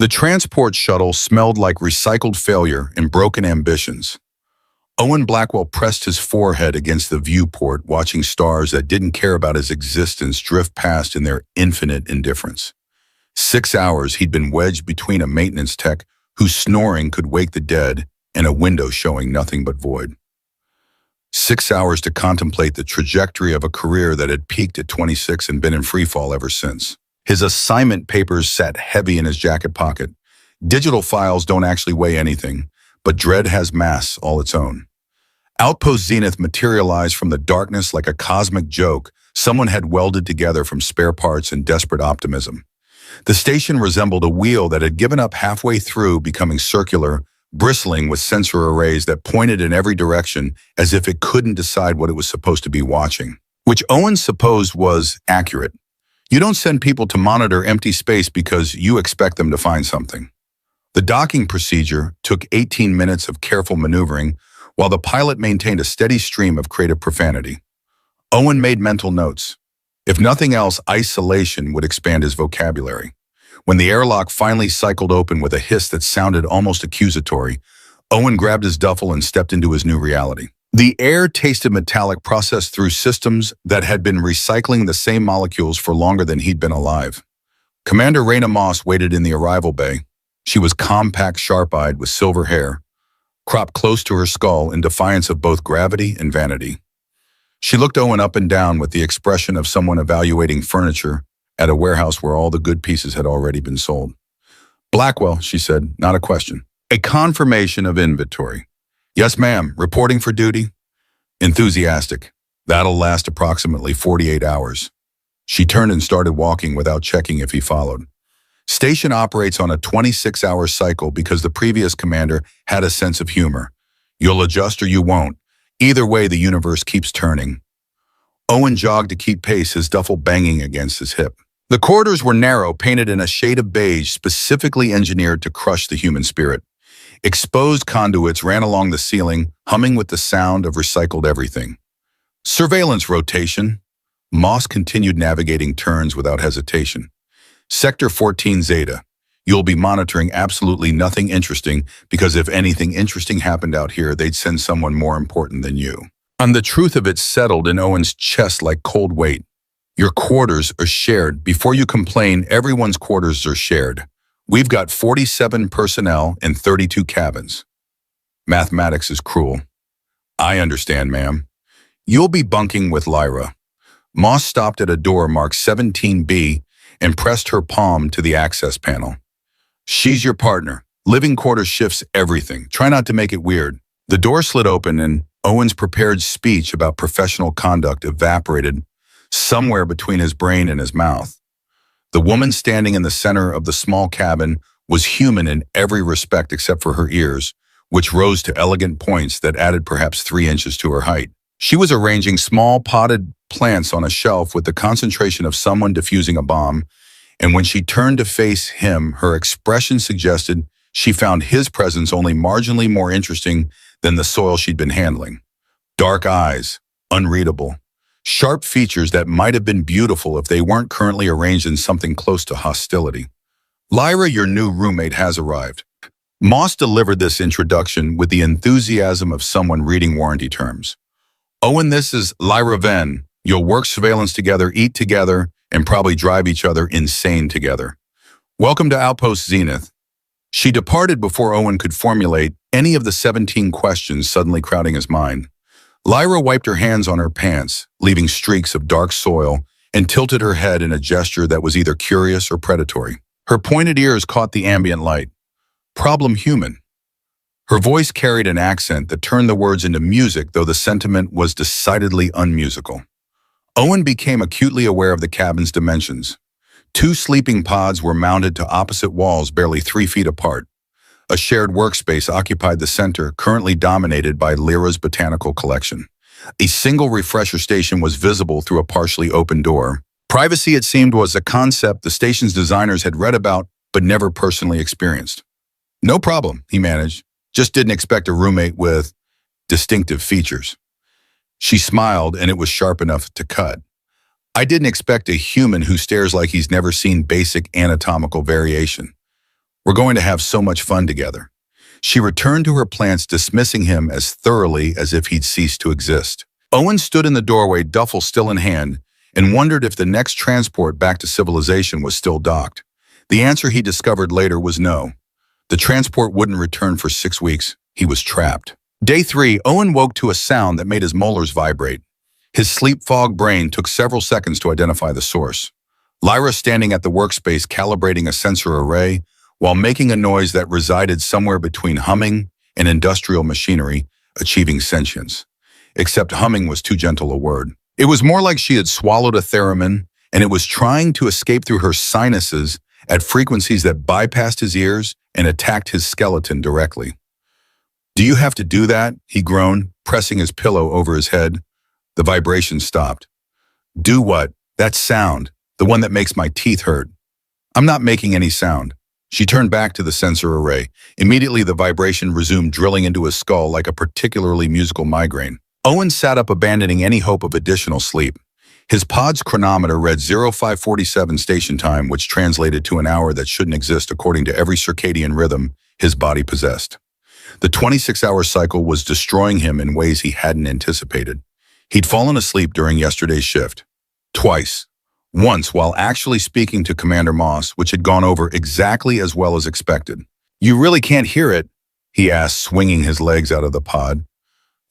The transport shuttle smelled like recycled failure and broken ambitions. Owen Blackwell pressed his forehead against the viewport, watching stars that didn't care about his existence drift past in their infinite indifference. 6 hours he'd been wedged between a maintenance tech whose snoring could wake the dead and a window showing nothing but void. 6 hours to contemplate the trajectory of a career that had peaked at 26 and been in freefall ever since. His assignment papers sat heavy in his jacket pocket. Digital files don't actually weigh anything, but dread has mass all its own. Outpost Zenith materialized from the darkness like a cosmic joke someone had welded together from spare parts and desperate optimism. The station resembled a wheel that had given up halfway through, becoming circular, bristling with sensor arrays that pointed in every direction as if it couldn't decide what it was supposed to be watching, which Owen supposed was accurate. You don't send people to monitor empty space because you expect them to find something. The docking procedure took 18 minutes of careful maneuvering, while the pilot maintained a steady stream of creative profanity. Owen made mental notes. If nothing else, isolation would expand his vocabulary. When the airlock finally cycled open with a hiss that sounded almost accusatory, Owen grabbed his duffel and stepped into his new reality. The air tasted metallic, processed through systems that had been recycling the same molecules for longer than he'd been alive. Commander Raina Moss waited in the arrival bay. She was compact, sharp-eyed, with silver hair, cropped close to her skull in defiance of both gravity and vanity. She looked Owen up and down with the expression of someone evaluating furniture at a warehouse where all the good pieces had already been sold. "Blackwell," she said, "not a question. A confirmation of inventory." "Yes, ma'am. Reporting for duty?" "Enthusiastic. That'll last approximately 48 hours. She turned and started walking without checking if he followed. Station operates on a 26-hour cycle because the previous commander had a sense of humor. You'll adjust or you won't. Either way, the universe keeps turning. Owen jogged to keep pace, his duffel banging against his hip. The corridors were narrow, painted in a shade of beige specifically engineered to crush the human spirit. Exposed conduits ran along the ceiling, humming with the sound of recycled everything. Surveillance rotation. Moss continued navigating turns without hesitation. Sector 14 Zeta. You'll be monitoring absolutely nothing interesting because if anything interesting happened out here, they'd send someone more important than you. And the truth of it settled in Owen's chest like cold weight. Your quarters are shared. Before you complain, everyone's quarters are shared. We've got 47 personnel and 32 cabins. Mathematics is cruel. I understand, ma'am. You'll be bunking with Lyra. Moss stopped at a door marked 17B and pressed her palm to the access panel. She's your partner. Living quarters shifts everything. Try not to make it weird. The door slid open and Owen's prepared speech about professional conduct evaporated somewhere between his brain and his mouth. The woman standing in the center of the small cabin was human in every respect except for her ears, which rose to elegant points that added perhaps 3 inches to her height. She was arranging small potted plants on a shelf with the concentration of someone defusing a bomb, and when she turned to face him, her expression suggested she found his presence only marginally more interesting than the soil she'd been handling. Dark eyes, unreadable. Sharp features that might have been beautiful if they weren't currently arranged in something close to hostility. Lyra, your new roommate has arrived. Moss delivered this introduction with the enthusiasm of someone reading warranty terms. Owen, this is Lyra Venn. You'll work surveillance together, eat together, and probably drive each other insane together. Welcome to Outpost Zenith. She departed before Owen could formulate any of the 17 questions suddenly crowding his mind. Lyra wiped her hands on her pants, leaving streaks of dark soil, and tilted her head in a gesture that was either curious or predatory. Her pointed ears caught the ambient light. Problem human. Her voice carried an accent that turned the words into music, though the sentiment was decidedly unmusical. Owen became acutely aware of the cabin's dimensions. 2 sleeping pods were mounted to opposite walls barely 3 feet apart. A shared workspace occupied the center, currently dominated by Lyra's botanical collection. A single refresher station was visible through a partially open door. Privacy, it seemed, was a concept the station's designers had read about but never personally experienced. No problem, he managed. Just didn't expect a roommate with distinctive features. She smiled, and it was sharp enough to cut. I didn't expect a human who stares like he's never seen basic anatomical variation. We're going to have so much fun together. She returned to her plants, dismissing him as thoroughly as if he'd ceased to exist. Owen stood in the doorway, duffel still in hand, and wondered if the next transport back to civilization was still docked. The answer he discovered later was no. The transport wouldn't return for 6 weeks. He was trapped. Day 3, Owen woke to a sound that made his molars vibrate. His sleep-fogged brain took several seconds to identify the source. Lyra, standing at the workspace calibrating a sensor array, while making a noise that resided somewhere between humming and industrial machinery, achieving sentience. Except humming was too gentle a word. It was more like she had swallowed a theremin, and it was trying to escape through her sinuses at frequencies that bypassed his ears and attacked his skeleton directly. "Do you have to do that?" he groaned, pressing his pillow over his head. The vibration stopped. "Do what?" "That sound, the one that makes my teeth hurt." "I'm not making any sound." She turned back to the sensor array. Immediately, the vibration resumed, drilling into his skull like a particularly musical migraine. Owen sat up, abandoning any hope of additional sleep. His pod's chronometer read 0547 station time, which translated to an hour that shouldn't exist according to every circadian rhythm his body possessed. The 26-hour cycle was destroying him in ways he hadn't anticipated. He'd fallen asleep during yesterday's shift. Twice. Once while actually speaking to Commander Moss, which had gone over exactly as well as expected. "You really can't hear it?" he asked, swinging his legs out of the pod.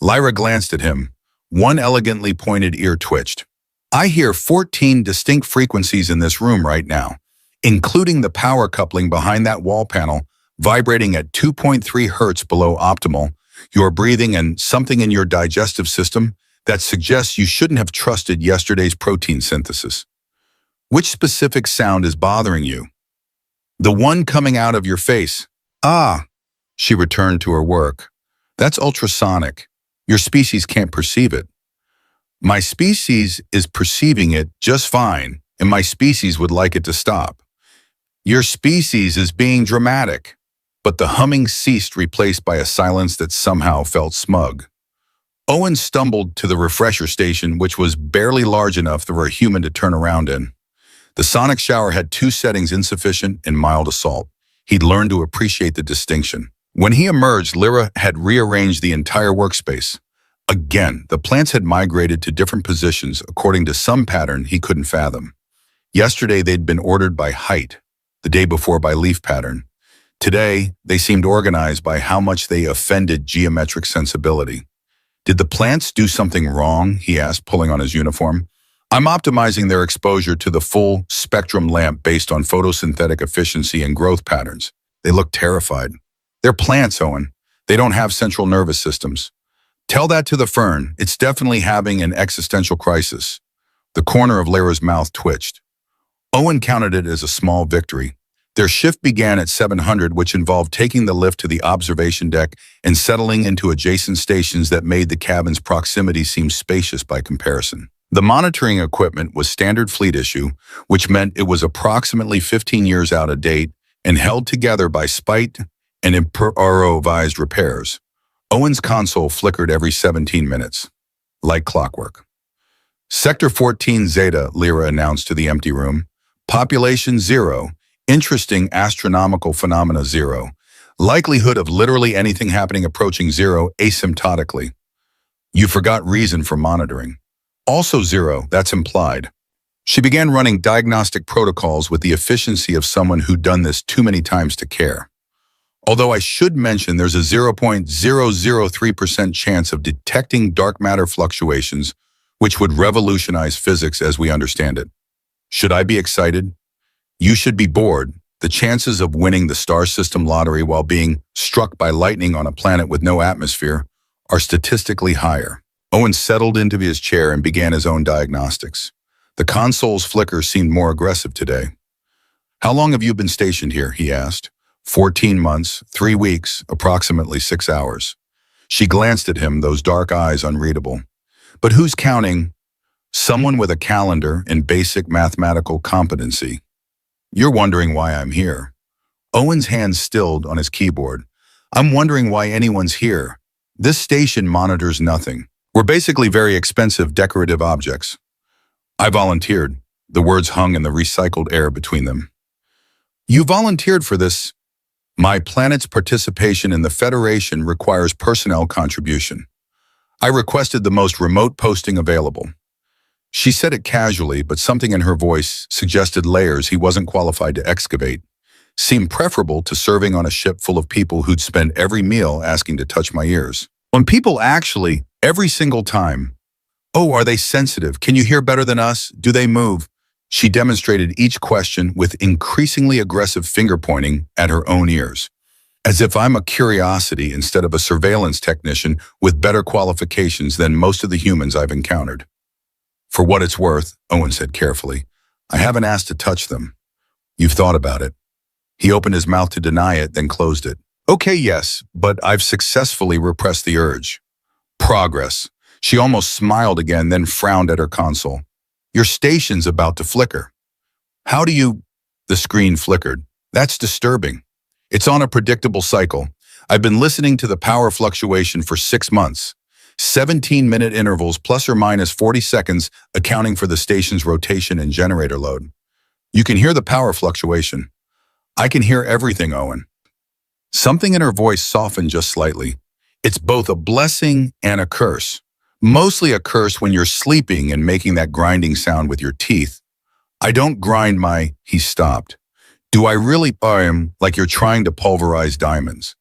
Lyra glanced at him. One elegantly pointed ear twitched. "I hear 14 distinct frequencies in this room right now, including the power coupling behind that wall panel, vibrating at 2.3 hertz below optimal, your breathing, and something in your digestive system that suggests you shouldn't have trusted yesterday's protein synthesis." "Which specific sound is bothering you?" "The one coming out of your face." "Ah," she returned to her work. "That's ultrasonic. Your species can't perceive it." "My species is perceiving it just fine, and my species would like it to stop." "Your species is being dramatic." But the humming ceased, replaced by a silence that somehow felt smug. Owen stumbled to the refresher station, which was barely large enough for a human to turn around in. The sonic shower had 2 settings: insufficient and mild assault. He'd learned to appreciate the distinction. When he emerged, Lyra had rearranged the entire workspace. Again, the plants had migrated to different positions according to some pattern he couldn't fathom. Yesterday, they'd been ordered by height, the day before by leaf pattern. Today, they seemed organized by how much they offended geometric sensibility. "Did the plants do something wrong?" he asked, pulling on his uniform. "I'm optimizing their exposure to the full spectrum lamp based on photosynthetic efficiency and growth patterns." They looked terrified. "They're plants, Owen. They don't have central nervous systems." "Tell that to the fern. It's definitely having an existential crisis." The corner of Lyra's mouth twitched. Owen counted it as a small victory. Their shift began at 700, which involved taking the lift to the observation deck and settling into adjacent stations that made the cabin's proximity seem spacious by comparison. The monitoring equipment was standard fleet issue, which meant it was approximately 15 years out of date and held together by spite and improvised repairs. Owen's console flickered every 17 minutes, like clockwork. "Sector 14 Zeta," Lyra announced to the empty room. "Population 0. Interesting astronomical phenomena 0. Likelihood of literally anything happening approaching 0 asymptotically. You forgot reason for monitoring. Also 0, that's implied." She began running diagnostic protocols with the efficiency of someone who'd done this too many times to care. "Although I should mention there's a 0.003% chance of detecting dark matter fluctuations, which would revolutionize physics as we understand it. Should I be excited? You should be bored. The chances of winning the star system lottery while being struck by lightning on a planet with no atmosphere are statistically higher." Owen settled into his chair and began his own diagnostics. The console's flicker seemed more aggressive today. "How long have you been stationed here?" he asked. 14 months, 3 weeks, approximately 6 hours. She glanced at him, those dark eyes unreadable. "But who's counting?" "Someone with a calendar and basic mathematical competency." "You're wondering why I'm here." Owen's hands stilled on his keyboard. "I'm wondering why anyone's here. This station monitors nothing. We're basically very expensive decorative objects." "I volunteered." The words hung in the recycled air between them. "You volunteered for this?" My planet's participation in the Federation requires personnel contribution. I requested the most remote posting available. She said it casually, but something in her voice suggested layers he wasn't qualified to excavate. Seemed preferable to serving on a ship full of people who'd spend every meal asking to touch my ears. When people actually, every single time, oh, are they sensitive? Can you hear better than us? Do they move? She demonstrated each question with increasingly aggressive finger-pointing at her own ears, as if I'm a curiosity instead of a surveillance technician with better qualifications than most of the humans I've encountered. For what it's worth, Owen said carefully, I haven't asked to touch them. You've thought about it. He opened his mouth to deny it, then closed it. Okay, yes, but I've successfully repressed the urge. Progress. She almost smiled again, then frowned at her console. Your station's about to flicker. How do you... The screen flickered. That's disturbing. It's on a predictable cycle. I've been listening to the power fluctuation for 6 months. 17-minute intervals plus or minus 40 seconds accounting for the station's rotation and generator load. You can hear the power fluctuation. I can hear everything, Owen. Something in her voice softened just slightly. It's both a blessing and a curse. Mostly a curse when you're sleeping and making that grinding sound with your teeth. I don't grind my... He stopped. Do I really... like you're trying to pulverize diamonds.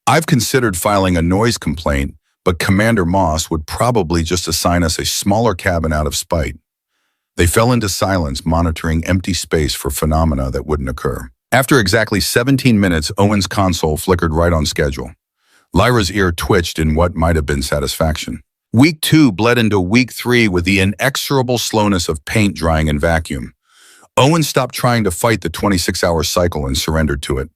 I've considered filing a noise complaint, but Commander Moss would probably just assign us a smaller cabin out of spite. They fell into silence, monitoring empty space for phenomena that wouldn't occur. After exactly 17 minutes, Owen's console flickered right on schedule. Lyra's ear twitched in what might have been satisfaction. Week 2 bled into Week 3 with the inexorable slowness of paint drying in vacuum. Owen stopped trying to fight the 26-hour cycle and surrendered to it.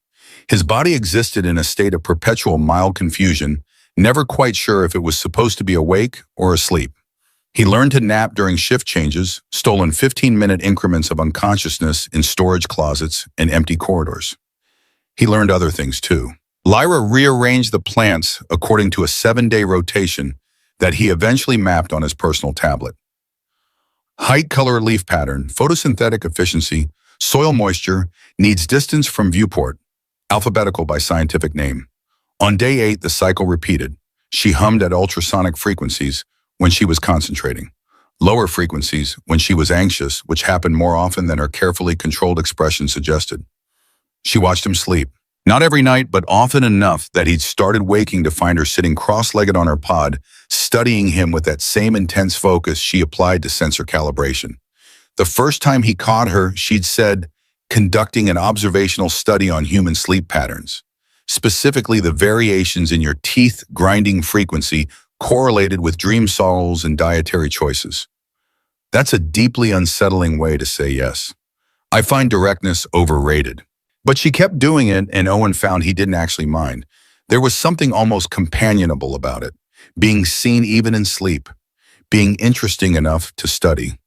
His body existed in a state of perpetual mild confusion, never quite sure if it was supposed to be awake or asleep. He learned to nap during shift changes, stolen 15-minute increments of unconsciousness in storage closets and empty corridors. He learned other things too. Lyra rearranged the plants according to a 7-day rotation that he eventually mapped on his personal tablet. Height, color, leaf pattern, photosynthetic efficiency, soil moisture, needs distance from viewport, alphabetical by scientific name. On day 8, the cycle repeated. She hummed at ultrasonic frequencies when she was concentrating, lower frequencies when she was anxious, which happened more often than her carefully controlled expression suggested. She watched him sleep. Not every night, but often enough that he'd started waking to find her sitting cross-legged on her pod, studying him with that same intense focus she applied to sensor calibration. The first time he caught her, she'd said, conducting an observational study on human sleep patterns, specifically the variations in your teeth grinding frequency correlated with dream cycles and dietary choices. That's a deeply unsettling way to say yes. I find directness overrated. But she kept doing it, and Owen found he didn't actually mind. There was something almost companionable about it, being seen even in sleep, being interesting enough to study.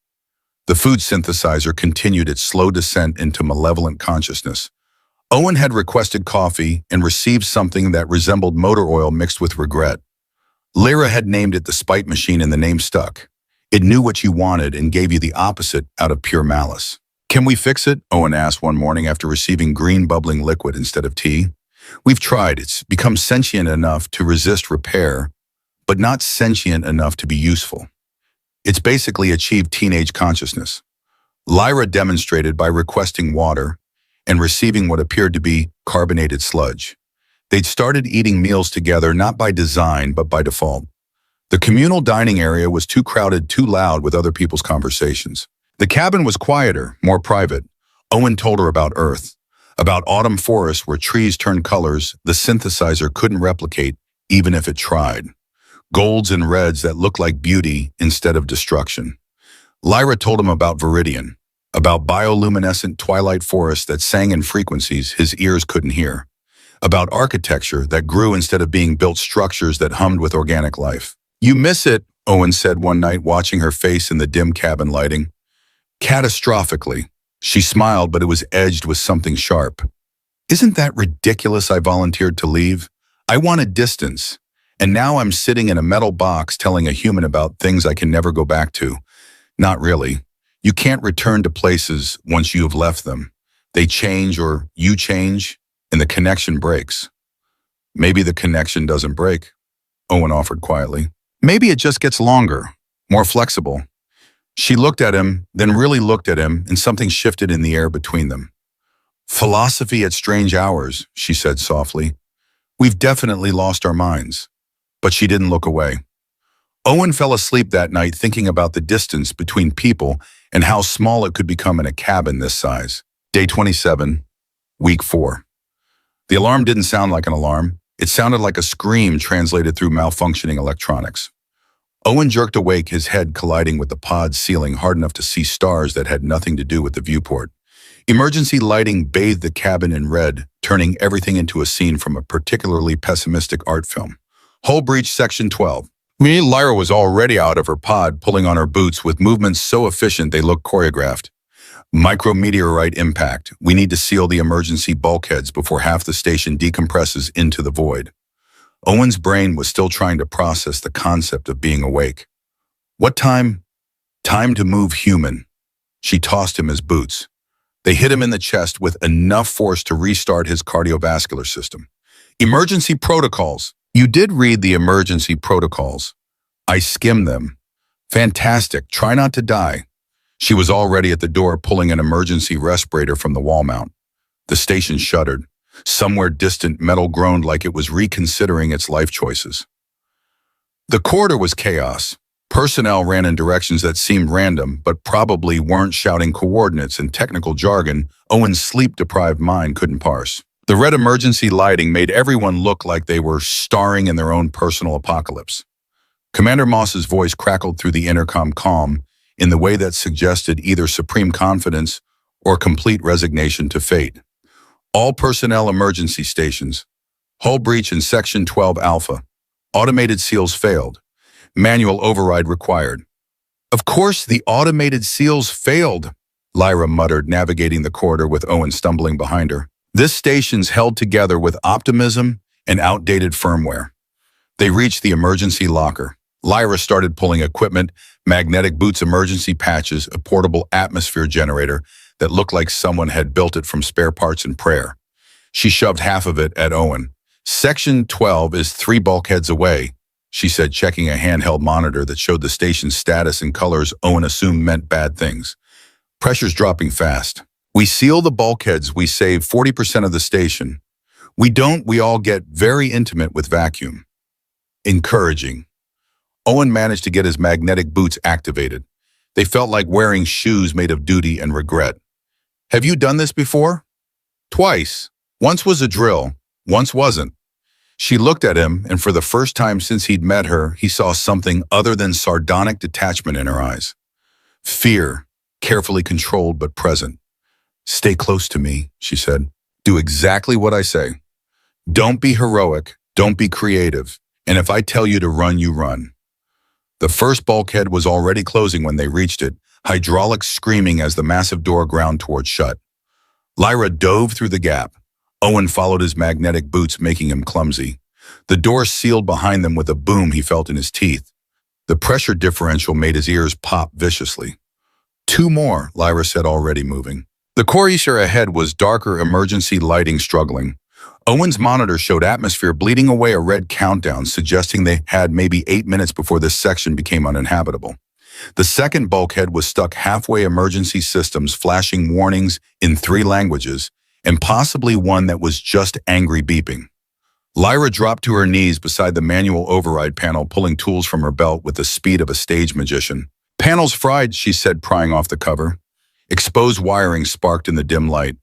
The food synthesizer continued its slow descent into malevolent consciousness. Owen had requested coffee and received something that resembled motor oil mixed with regret. Lyra had named it the spite machine, and the name stuck. It knew what you wanted and gave you the opposite out of pure malice. Can we fix it? Owen asked one morning after receiving green bubbling liquid instead of tea. We've tried. It's become sentient enough to resist repair, but not sentient enough to be useful. It's basically achieved teenage consciousness. Lyra demonstrated by requesting water and receiving what appeared to be carbonated sludge. They'd started eating meals together not by design, but by default. The communal dining area was too crowded, too loud with other people's conversations. The cabin was quieter, more private. Owen told her about Earth, about autumn forests where trees turned colors the synthesizer couldn't replicate even if it tried. Golds and reds that looked like beauty instead of destruction. Lyra told him about Viridian, about bioluminescent twilight forests that sang in frequencies his ears couldn't hear, about architecture that grew instead of being built structures that hummed with organic life. You miss it, Owen said one night watching her face in the dim cabin lighting. Catastrophically. She smiled, but it was edged with something sharp. Isn't that ridiculous I volunteered to leave? I wanted distance, and now I'm sitting in a metal box telling a human about things I can never go back to. Not really. You can't return to places once you have left them. They change or you change, and the connection breaks. Maybe the connection doesn't break, Owen offered quietly. Maybe it just gets longer, more flexible. She looked at him, then really looked at him, and something shifted in the air between them. Philosophy at strange hours, she said softly. We've definitely lost our minds. But she didn't look away. Owen fell asleep that night thinking about the distance between people and how small it could become in a cabin this size. Day 27, week 4. The alarm didn't sound like an alarm. It sounded like a scream translated through malfunctioning electronics. Owen jerked awake, his head colliding with the pod's ceiling hard enough to see stars that had nothing to do with the viewport. Emergency lighting bathed the cabin in red, turning everything into a scene from a particularly pessimistic art film. Hull breach section 12. Lyra was already out of her pod, pulling on her boots with movements so efficient they looked choreographed. Micrometeorite impact. We need to seal the emergency bulkheads before half the station decompresses into the void. Owen's brain was still trying to process the concept of being awake. What time? Time to move human. She tossed him his boots. They hit him in the chest with enough force to restart his cardiovascular system. Emergency protocols. You did read the emergency protocols. I skimmed them. Fantastic. Try not to die. She was already at the door pulling an emergency respirator from the wall mount. The station shuddered. Somewhere distant, metal groaned like it was reconsidering its life choices. The corridor was chaos. Personnel ran in directions that seemed random, but probably weren't shouting coordinates in technical jargon Owen's sleep-deprived mind couldn't parse. The red emergency lighting made everyone look like they were starring in their own personal apocalypse. Commander Moss's voice crackled through the intercom calm in the way that suggested either supreme confidence or complete resignation to fate. All personnel emergency stations. Hull breach in Section 12 Alpha. Automated seals failed. Manual override required. Of course, the automated seals failed, Lyra muttered, navigating the corridor with Owen stumbling behind her. This station's held together with optimism and outdated firmware. They reached the emergency locker. Lyra started pulling equipment, magnetic boots, emergency patches, a portable atmosphere generator that looked like someone had built it from spare parts and prayer. She shoved half of it at Owen. Section 12 is 3 bulkheads away, she said, checking a handheld monitor that showed the station's status in colors Owen assumed meant bad things. Pressure's dropping fast. We seal the bulkheads, we save 40% of the station. We don't, we all get very intimate with vacuum. Encouraging. Owen managed to get his magnetic boots activated. They felt like wearing shoes made of duty and regret. Have you done this before? Twice. Once was a drill, once wasn't. She looked at him, and for the first time since he'd met her, he saw something other than sardonic detachment in her eyes. Fear, carefully controlled but present. Stay close to me, she said. Do exactly what I say. Don't be heroic, don't be creative, and if I tell you to run, you run. The first bulkhead was already closing when they reached it, hydraulics screaming as the massive door ground toward shut. Lyra dove through the gap. Owen followed his magnetic boots, making him clumsy. The door sealed behind them with a boom he felt in his teeth. The pressure differential made his ears pop viciously. 2 more, Lyra said, already moving. The corridor ahead was darker, emergency lighting struggling. Owen's monitor showed atmosphere bleeding away, a red countdown suggesting they had maybe 8 minutes before this section became uninhabitable. The second bulkhead was stuck halfway, emergency systems flashing warnings in 3 languages, and possibly one that was just angry beeping. Lyra dropped to her knees beside the manual override panel, pulling tools from her belt with the speed of a stage magician. Panels fried, she said, prying off the cover. Exposed wiring sparked in the dim light.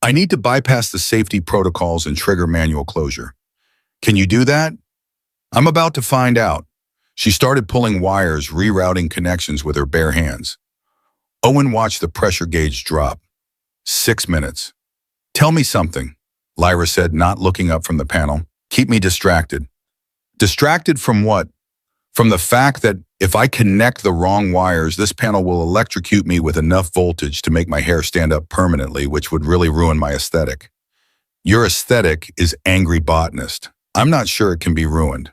I need to bypass the safety protocols and trigger manual closure. Can you do that? I'm about to find out. She started pulling wires, rerouting connections with her bare hands. Owen watched the pressure gauge drop. 6 minutes. Tell me something, Lyra said, not looking up from the panel. Keep me distracted. Distracted from what? From the fact that if I connect the wrong wires, this panel will electrocute me with enough voltage to make my hair stand up permanently, which would really ruin my aesthetic. Your aesthetic is angry botanist. I'm not sure it can be ruined.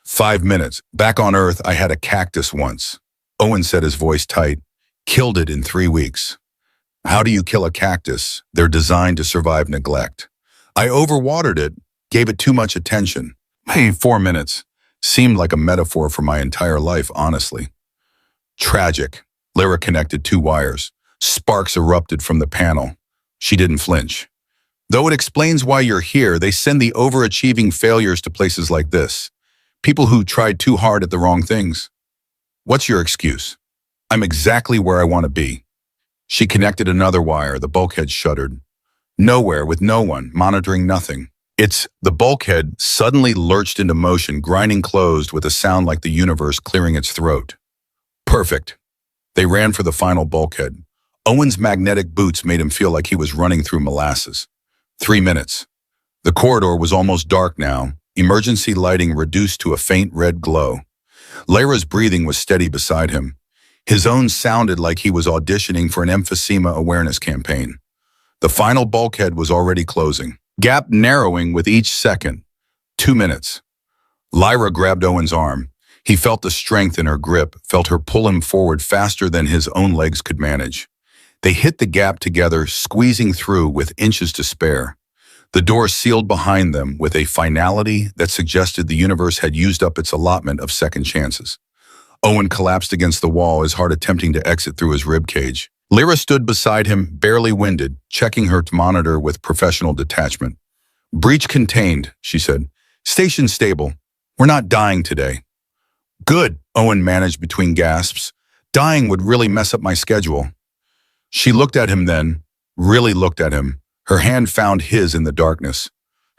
5 minutes. Back on Earth, I had a cactus once. Owen said, his voice tight. Killed it in 3 weeks. How do you kill a cactus? They're designed to survive neglect. I overwatered it, gave it too much attention. Hey, 4 minutes. Seemed like a metaphor for my entire life, honestly. Tragic. Lyra connected two wires. Sparks erupted from the panel. She didn't flinch. Though it explains why you're here, they send the overachieving failures to places like this. People who tried too hard at the wrong things. What's your excuse? I'm exactly where I want to be. She connected another wire. The bulkhead shuddered. Nowhere, with no one, monitoring nothing. The bulkhead suddenly lurched into motion, grinding closed with a sound like the universe clearing its throat. Perfect. They ran for the final bulkhead. Owen's magnetic boots made him feel like he was running through molasses. 3 minutes. The corridor was almost dark now, emergency lighting reduced to a faint red glow. Lyra's breathing was steady beside him. His own sounded like he was auditioning for an emphysema awareness campaign. The final bulkhead was already closing, gap narrowing with each second. 2 minutes. Lyra grabbed Owen's arm. He felt the strength in her grip, felt her pull him forward faster than his own legs could manage. They hit the gap together, squeezing through with inches to spare. The door sealed behind them with a finality that suggested the universe had used up its allotment of second chances. Owen collapsed against the wall, his heart attempting to exit through his ribcage. Lyra stood beside him, barely winded, checking her monitor with professional detachment. "Breach contained," she said. "Station stable. We're not dying today." "Good," Owen managed between gasps. "Dying would really mess up my schedule." She looked at him then, really looked at him. Her hand found his in the darkness.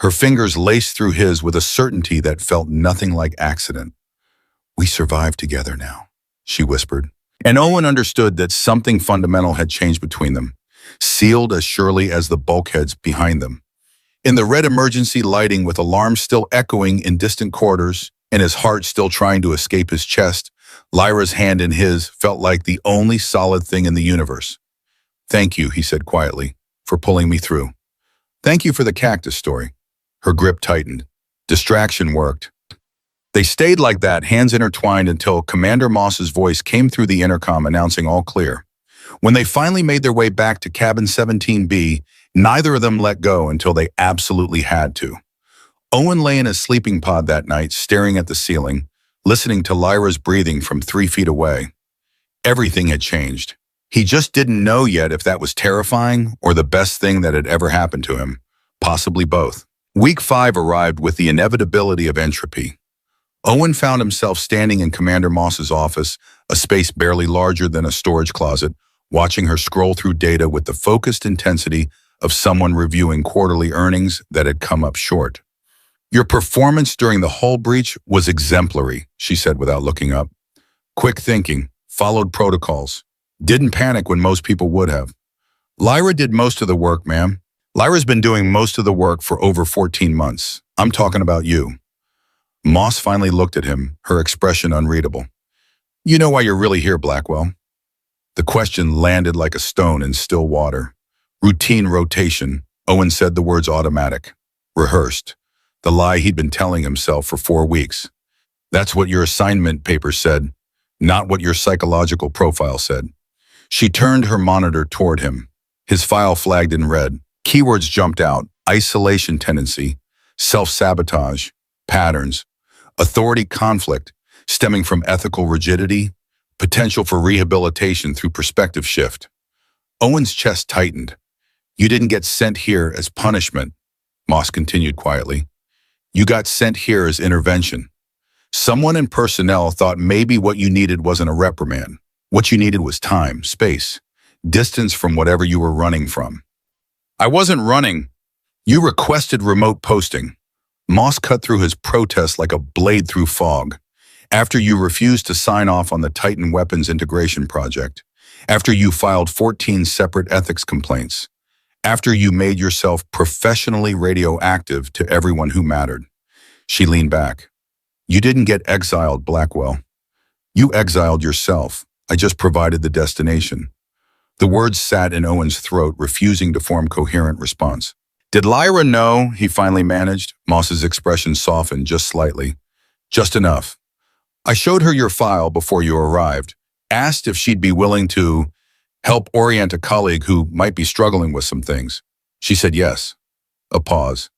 Her fingers laced through his with a certainty that felt nothing like accident. "We survive together now," she whispered. And Owen understood that something fundamental had changed between them, sealed as surely as the bulkheads behind them. In the red emergency lighting, with alarms still echoing in distant corridors and his heart still trying to escape his chest, Lyra's hand in his felt like the only solid thing in the universe. "Thank you," he said quietly, "for pulling me through. Thank you for the cactus story." Her grip tightened. Distraction worked. They stayed like that, hands intertwined, until Commander Moss's voice came through the intercom announcing all clear. When they finally made their way back to cabin 17B, neither of them let go until they absolutely had to. Owen lay in his sleeping pod that night, staring at the ceiling, listening to Lyra's breathing from 3 feet away. Everything had changed. He just didn't know yet if that was terrifying or the best thing that had ever happened to him. Possibly both. Week 5 arrived with the inevitability of entropy. Owen found himself standing in Commander Moss's office, a space barely larger than a storage closet, watching her scroll through data with the focused intensity of someone reviewing quarterly earnings that had come up short. "Your performance during the hull breach was exemplary," she said without looking up. "Quick thinking, followed protocols, didn't panic when most people would have." "Lyra did most of the work, ma'am. Lyra's been doing most of the work for over 14 months. I'm talking about you." Moss finally looked at him, her expression unreadable. "You know why you're really here, Blackwell?" The question landed like a stone in still water. "Routine rotation." Owen said the words automatic. Rehearsed. The lie he'd been telling himself for 4 weeks. "That's what your assignment paper said, not what your psychological profile said." She turned her monitor toward him. His file flagged in red. Keywords jumped out: isolation tendency, self-sabotage, patterns, authority conflict stemming from ethical rigidity, potential for rehabilitation through perspective shift. Owen's chest tightened. "You didn't get sent here as punishment," Moss continued quietly. "You got sent here as intervention. Someone in personnel thought maybe what you needed wasn't a reprimand. What you needed was time, space, distance from whatever you were running from." "I wasn't running. You requested remote posting." Moss cut through his protest like a blade through fog. "After you refused to sign off on the Titan weapons integration project. After you filed 14 separate ethics complaints. After you made yourself professionally radioactive to everyone who mattered." She leaned back. "You didn't get exiled, Blackwell. You exiled yourself. I just provided the destination." The words sat in Owen's throat, refusing to form coherent response. "Did Lyra know?" he finally managed. Moss's expression softened just slightly. "Just enough. I showed her your file before you arrived, asked if she'd be willing to help orient a colleague who might be struggling with some things. She said yes." A pause.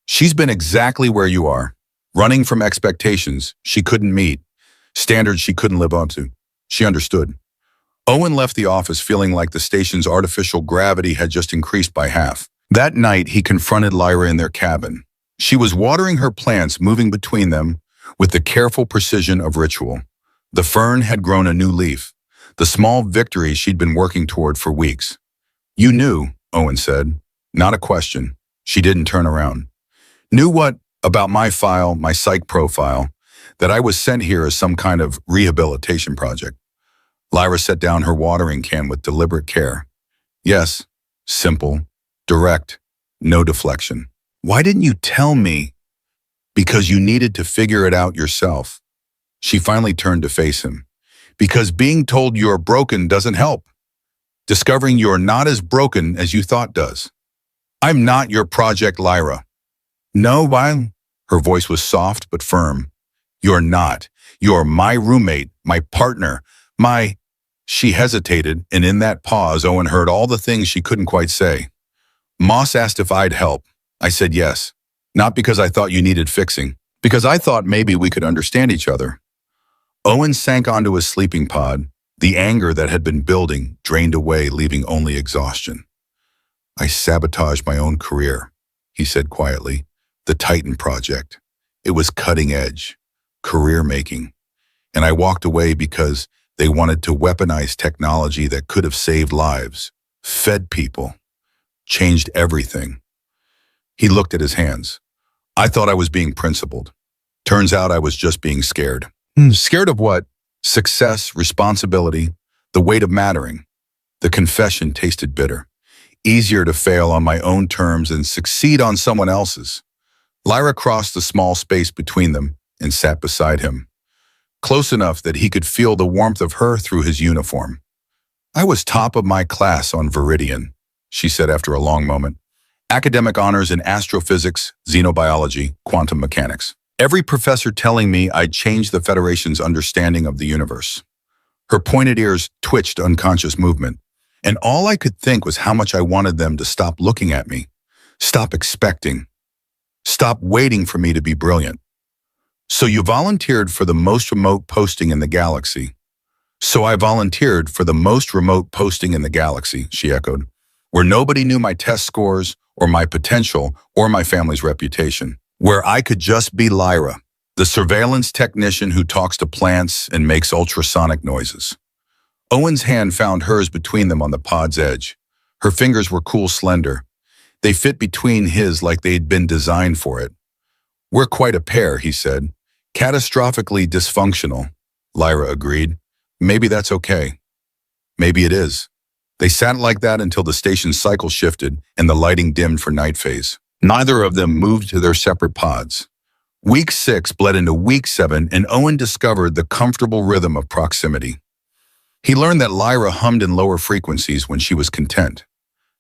She's been exactly where you are, running from expectations she couldn't meet, standards she couldn't live up to. She understood. Owen left the office feeling like the station's artificial gravity had just increased by half. That night, he confronted Lyra in their cabin. She was watering her plants, moving between them with the careful precision of ritual. The fern had grown a new leaf, the small victory she'd been working toward for weeks. "You knew," Owen said. Not a question. She didn't turn around. "Knew what about my file, my psych profile, that I was sent here as some kind of rehabilitation project?" Lyra set down her watering can with deliberate care. "Yes, simple, direct, no deflection." "Why didn't you tell me?" "Because you needed to figure it out yourself." She finally turned to face him. "Because being told you're broken doesn't help. Discovering you're not as broken as you thought does." "I'm not your project, Lyra." "No, why?" Her voice was soft but firm. "You're not. You're my roommate, my partner, my—" She hesitated, and in that pause, Owen heard all the things she couldn't quite say. "Moss asked if I'd help. I said yes. Not because I thought you needed fixing, because I thought maybe we could understand each other." Owen sank onto his sleeping pod. The anger that had been building drained away, leaving only exhaustion. "I sabotaged my own career," he said quietly. "The Titan Project. It was cutting edge, career-making. And I walked away because they wanted to weaponize technology that could have saved lives, fed people, changed everything." He looked at his hands. "I thought I was being principled. Turns out I was just being scared." "Scared of what?" "Success, responsibility, the weight of mattering." The confession tasted bitter. Easier to fail on my own terms and succeed on someone else's. Lyra crossed the small space between them and sat beside him, close enough that he could feel the warmth of her through his uniform. "I was top of my class on Viridian," she said after a long moment. "Academic honors in astrophysics, xenobiology, quantum mechanics. Every professor telling me I'd change the Federation's understanding of the universe." Her pointed ears twitched unconscious movement, and all I could think was how much I wanted them to stop looking at me, stop expecting, stop waiting for me to be brilliant. "So you volunteered for the most remote posting in the galaxy." "So I volunteered for the most remote posting in the galaxy," she echoed, "where nobody knew my test scores or my potential or my family's reputation. Where I could just be Lyra, the surveillance technician who talks to plants and makes ultrasonic noises." Owen's hand found hers between them on the pod's edge. Her fingers were cool, slender. They fit between his like they'd been designed for it. "We're quite a pair," he said. "Catastrophically dysfunctional," Lyra agreed. "Maybe that's okay. Maybe it is." They sat like that until the station's cycle shifted and the lighting dimmed for night phase. Neither of them moved to their separate pods. Week 6 bled into Week 7, and Owen discovered the comfortable rhythm of proximity. He learned that Lyra hummed in lower frequencies when she was content,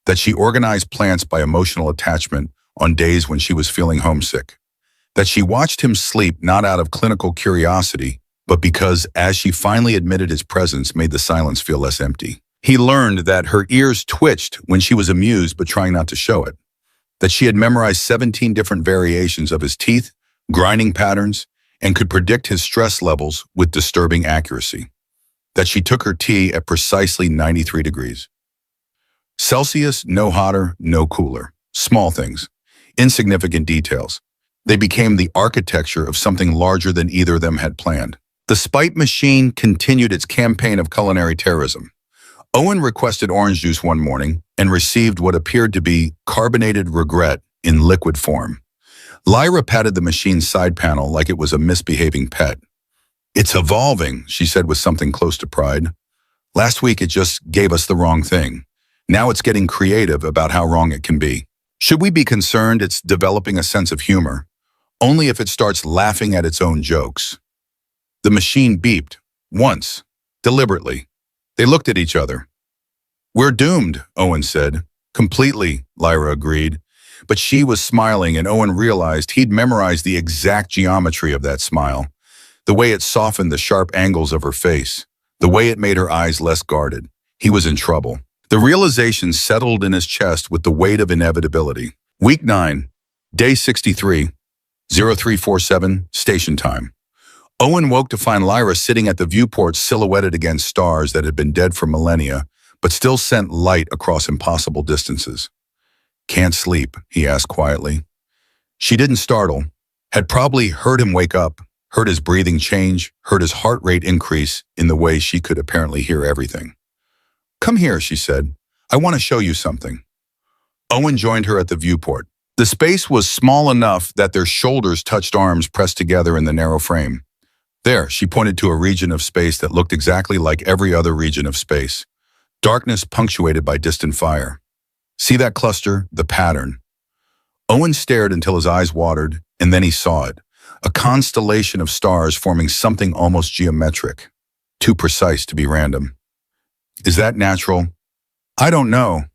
that she organized plants by emotional attachment on days when she was feeling homesick, that she watched him sleep not out of clinical curiosity, but because, as she finally admitted his presence, made the silence feel less empty. He learned that her ears twitched when she was amused but trying not to show it, that she had memorized 17 different variations of his teeth, grinding patterns, and could predict his stress levels with disturbing accuracy, that she took her tea at precisely 93 degrees Celsius, no hotter, no cooler. Small things, insignificant details. They became the architecture of something larger than either of them had planned. The Spite machine continued its campaign of culinary terrorism. Owen requested orange juice one morning and received what appeared to be carbonated regret in liquid form. Lyra patted the machine's side panel like it was a misbehaving pet. "It's evolving," she said with something close to pride. "Last week it just gave us the wrong thing. Now it's getting creative about how wrong it can be. Should we be concerned it's developing a sense of humor? Only if it starts laughing at its own jokes." The machine beeped, once, deliberately. They looked at each other. "We're doomed," Owen said. "Completely," Lyra agreed. But she was smiling, and Owen realized he'd memorized the exact geometry of that smile, the way it softened the sharp angles of her face, the way it made her eyes less guarded. He was in trouble. The realization settled in his chest with the weight of inevitability. Week 9, Day 63, 0347, station time. Owen woke to find Lyra sitting at the viewport silhouetted against stars that had been dead for millennia, but still sent light across impossible distances. "Can't sleep?" he asked quietly. She didn't startle, had probably heard him wake up, heard his breathing change, heard his heart rate increase in the way she could apparently hear everything. "Come here," she said. "I want to show you something." Owen joined her at the viewport. The space was small enough that their shoulders touched arms pressed together in the narrow frame. There, she pointed to a region of space that looked exactly like every other region of space. Darkness punctuated by distant fire. "See that cluster? The pattern." Owen stared until his eyes watered, and then he saw it. A constellation of stars forming something almost geometric. Too precise to be random. "Is that natural?" "I don't know."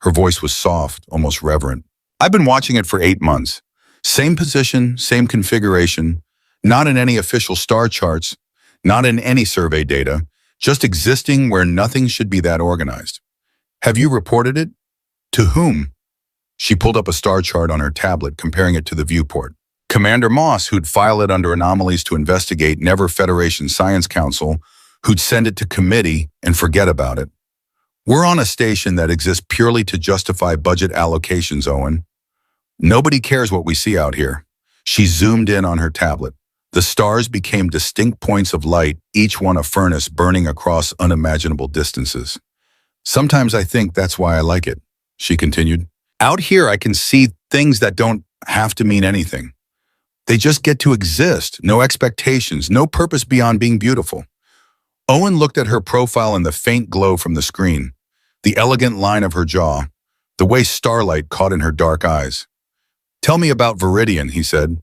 Her voice was soft, almost reverent. "I've been watching it for 8 months. Same position, same configuration, not in any official star charts, not in any survey data, just existing where nothing should be that organized." "Have you reported it?" "To whom?" She pulled up a star chart on her tablet, comparing it to the viewport. Commander Moss, who'd file it under anomalies to investigate, never Federation Science Council, who'd send it to committee and forget about it. "We're on a station that exists purely to justify budget allocations, Owen. Nobody cares what we see out here." She zoomed in on her tablet. The stars became distinct points of light, each one a furnace burning across unimaginable distances. "Sometimes I think that's why I like it," she continued. "Out here I can see things that don't have to mean anything. They just get to exist, no expectations, no purpose beyond being beautiful." Owen looked at her profile in the faint glow from the screen, the elegant line of her jaw, the way starlight caught in her dark eyes. "Tell me about Viridian," he said.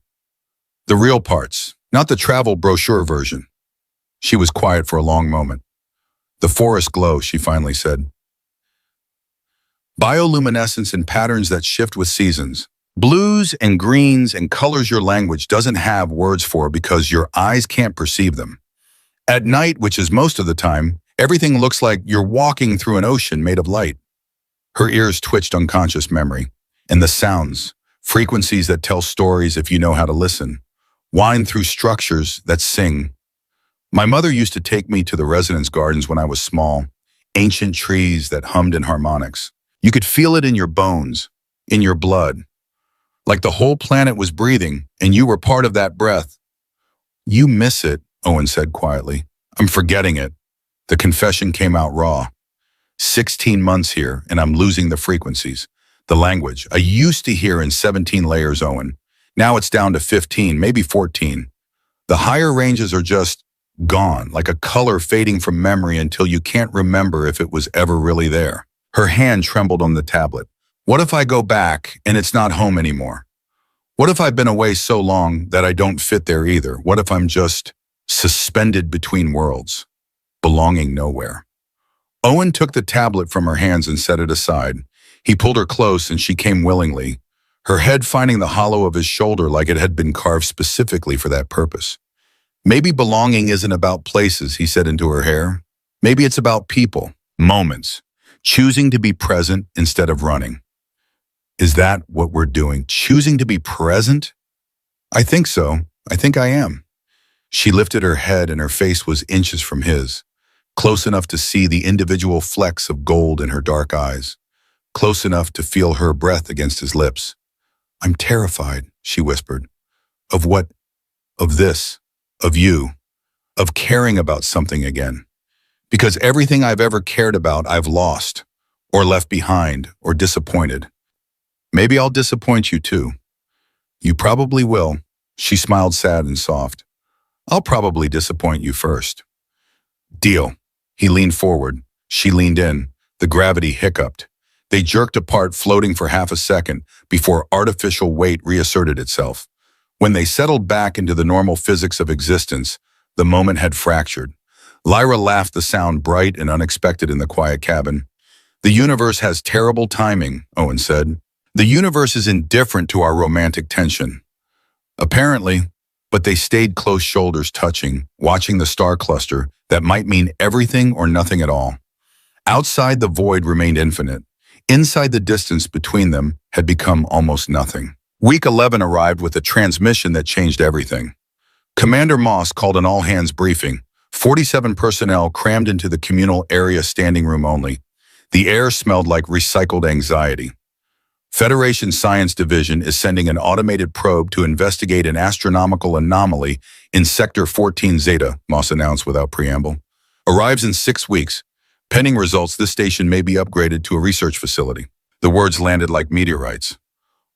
"The real parts, not the travel brochure version." She was quiet for a long moment. "The forest glow," she finally said. "Bioluminescence and patterns that shift with seasons. Blues and greens and colors your language doesn't have words for because your eyes can't perceive them. At night, which is most of the time, everything looks like you're walking through an ocean made of light." Her ears twitched unconscious memory. And the sounds, frequencies that tell stories if you know how to listen, wind through structures that sing. My mother used to take me to the residence gardens when I was small, ancient trees that hummed in harmonics. You could feel it in your bones, in your blood, like the whole planet was breathing and you were part of that breath. "You miss it," Owen said quietly. "I'm forgetting it." The confession came out raw. 16 months here, and I'm losing the frequencies. The language I used to hear in 17 layers, Owen. Now it's down to 15, maybe 14. The higher ranges are just gone, like a color fading from memory until you can't remember if it was ever really there. Her hand trembled on the tablet. "What if I go back and it's not home anymore? What if I've been away so long that I don't fit there either? What if I'm just suspended between worlds, belonging nowhere?" Owen took the tablet from her hands and set it aside. He pulled her close and she came willingly, her head finding the hollow of his shoulder like it had been carved specifically for that purpose. "Maybe belonging isn't about places," he said into her hair. "Maybe it's about people, moments, choosing to be present instead of running." "Is that what we're doing? Choosing to be present?" "I think so. I think I am." She lifted her head and her face was inches from his, close enough to see the individual flecks of gold in her dark eyes, close enough to feel her breath against his lips. "I'm terrified," she whispered. "Of what? Of this. Of you. Of caring about something again. Because everything I've ever cared about I've lost, or left behind, or disappointed. Maybe I'll disappoint you too." "You probably will." She smiled sad and soft. "I'll probably disappoint you first." "Deal." He leaned forward. She leaned in. The gravity hiccuped. They jerked apart, floating for half a second before artificial weight reasserted itself. When they settled back into the normal physics of existence, the moment had fractured. Lyra laughed, the sound bright and unexpected in the quiet cabin. "The universe has terrible timing," Owen said. "The universe is indifferent to our romantic tension." Apparently, but they stayed close, shoulders touching, watching the star cluster that might mean everything or nothing at all. Outside, the void remained infinite. Inside, the distance between them had become almost nothing. Week 11 arrived with a transmission that changed everything. Commander Moss called an all-hands briefing. 47 personnel crammed into the communal area standing room only. The air smelled like recycled anxiety. Federation Science Division is sending an automated probe to investigate an astronomical anomaly in Sector 14 Zeta, Moss announced without preamble. Arrives in 6 weeks. Pending results, this station may be upgraded to a research facility. The words landed like meteorites.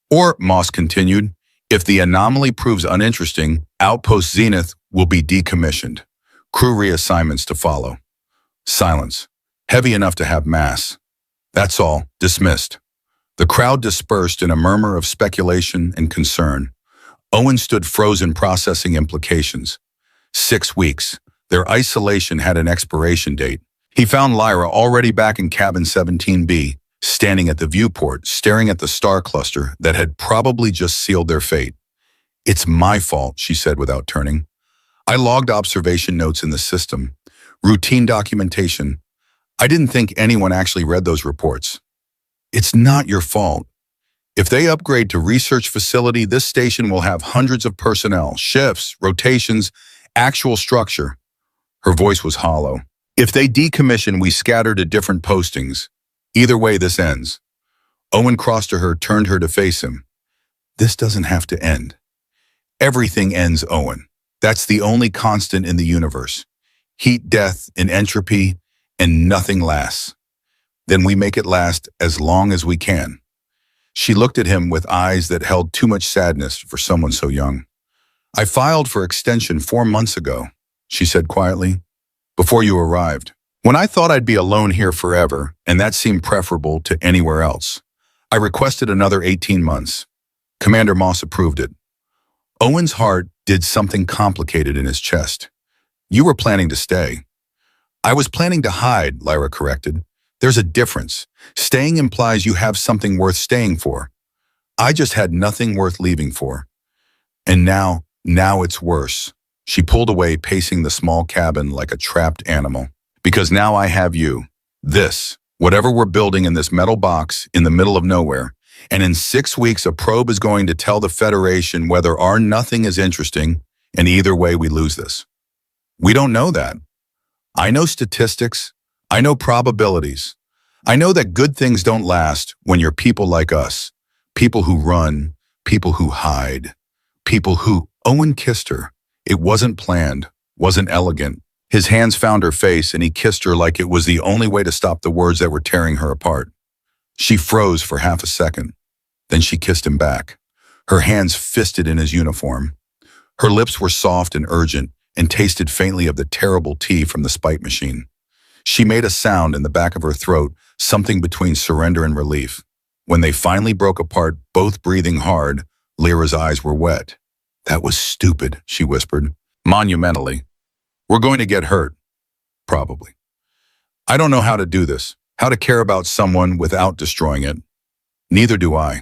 Or, Moss continued, if the anomaly proves uninteresting, Outpost Zenith will be decommissioned. Crew reassignments to follow. Silence. Heavy enough to have mass. That's all. Dismissed. The crowd dispersed in a murmur of speculation and concern. Owen stood frozen, processing implications. 6 weeks. Their isolation had an expiration date. He found Lyra already back in cabin 17B, standing at the viewport, staring at the star cluster that had probably just sealed their fate. It's my fault, she said without turning. I logged observation notes in the system. Routine documentation. I didn't think anyone actually read those reports. It's not your fault. If they upgrade to research facility, this station will have hundreds of personnel, shifts, rotations, actual structure. Her voice was hollow. If they decommission, we scatter to different postings. Either way, this ends. Owen crossed to her, turned her to face him. This doesn't have to end. Everything ends, Owen. That's the only constant in the universe. Heat, death, and entropy, and nothing lasts. Then we make it last as long as we can. She looked at him with eyes that held too much sadness for someone so young. I filed for extension 4 months ago, she said quietly, before you arrived. When I thought I'd be alone here forever, and that seemed preferable to anywhere else, I requested another 18 months. Commander Moss approved it. Owen's heart did something complicated in his chest. You were planning to stay. I was planning to hide, Lyra corrected. There's a difference. Staying implies you have something worth staying for. I just had nothing worth leaving for. And now it's worse. She pulled away, pacing the small cabin like a trapped animal. Because now I have you. This, whatever we're building in this metal box in the middle of nowhere. And in 6 weeks, a probe is going to tell the Federation whether our nothing is interesting, and either way we lose this. We don't know that. I know statistics. I know probabilities. I know that good things don't last when you're people like us. People who run, people who hide, people who... Owen kissed her. It wasn't planned, wasn't elegant. His hands found her face and he kissed her like it was the only way to stop the words that were tearing her apart. She froze for half a second. Then she kissed him back, her hands fisted in his uniform. Her lips were soft and urgent and tasted faintly of the terrible tea from the spite machine. She made a sound in the back of her throat, something between surrender and relief. When they finally broke apart, both breathing hard, Lyra's eyes were wet. That was stupid, she whispered, monumentally. We're going to get hurt. Probably. I don't know how to do this, how to care about someone without destroying it. Neither do I.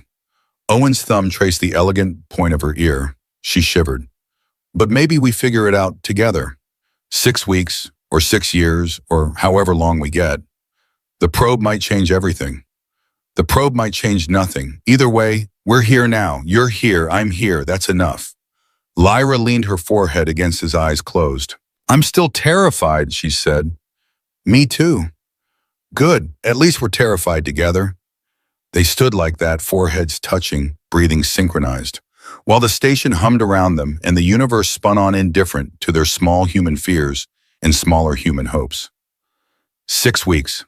Owen's thumb traced the elegant point of her ear. She shivered. But maybe we figure it out together. 6 weeks, or 6 years, or however long we get. The probe might change everything. The probe might change nothing. Either way, we're here now. You're here, I'm here, that's enough. Lyra leaned her forehead against his eyes closed. I'm still terrified, she said. Me too. Good, at least we're terrified together. They stood like that, foreheads touching, breathing synchronized, while the station hummed around them and the universe spun on indifferent to their small human fears and smaller human hopes. 6 weeks,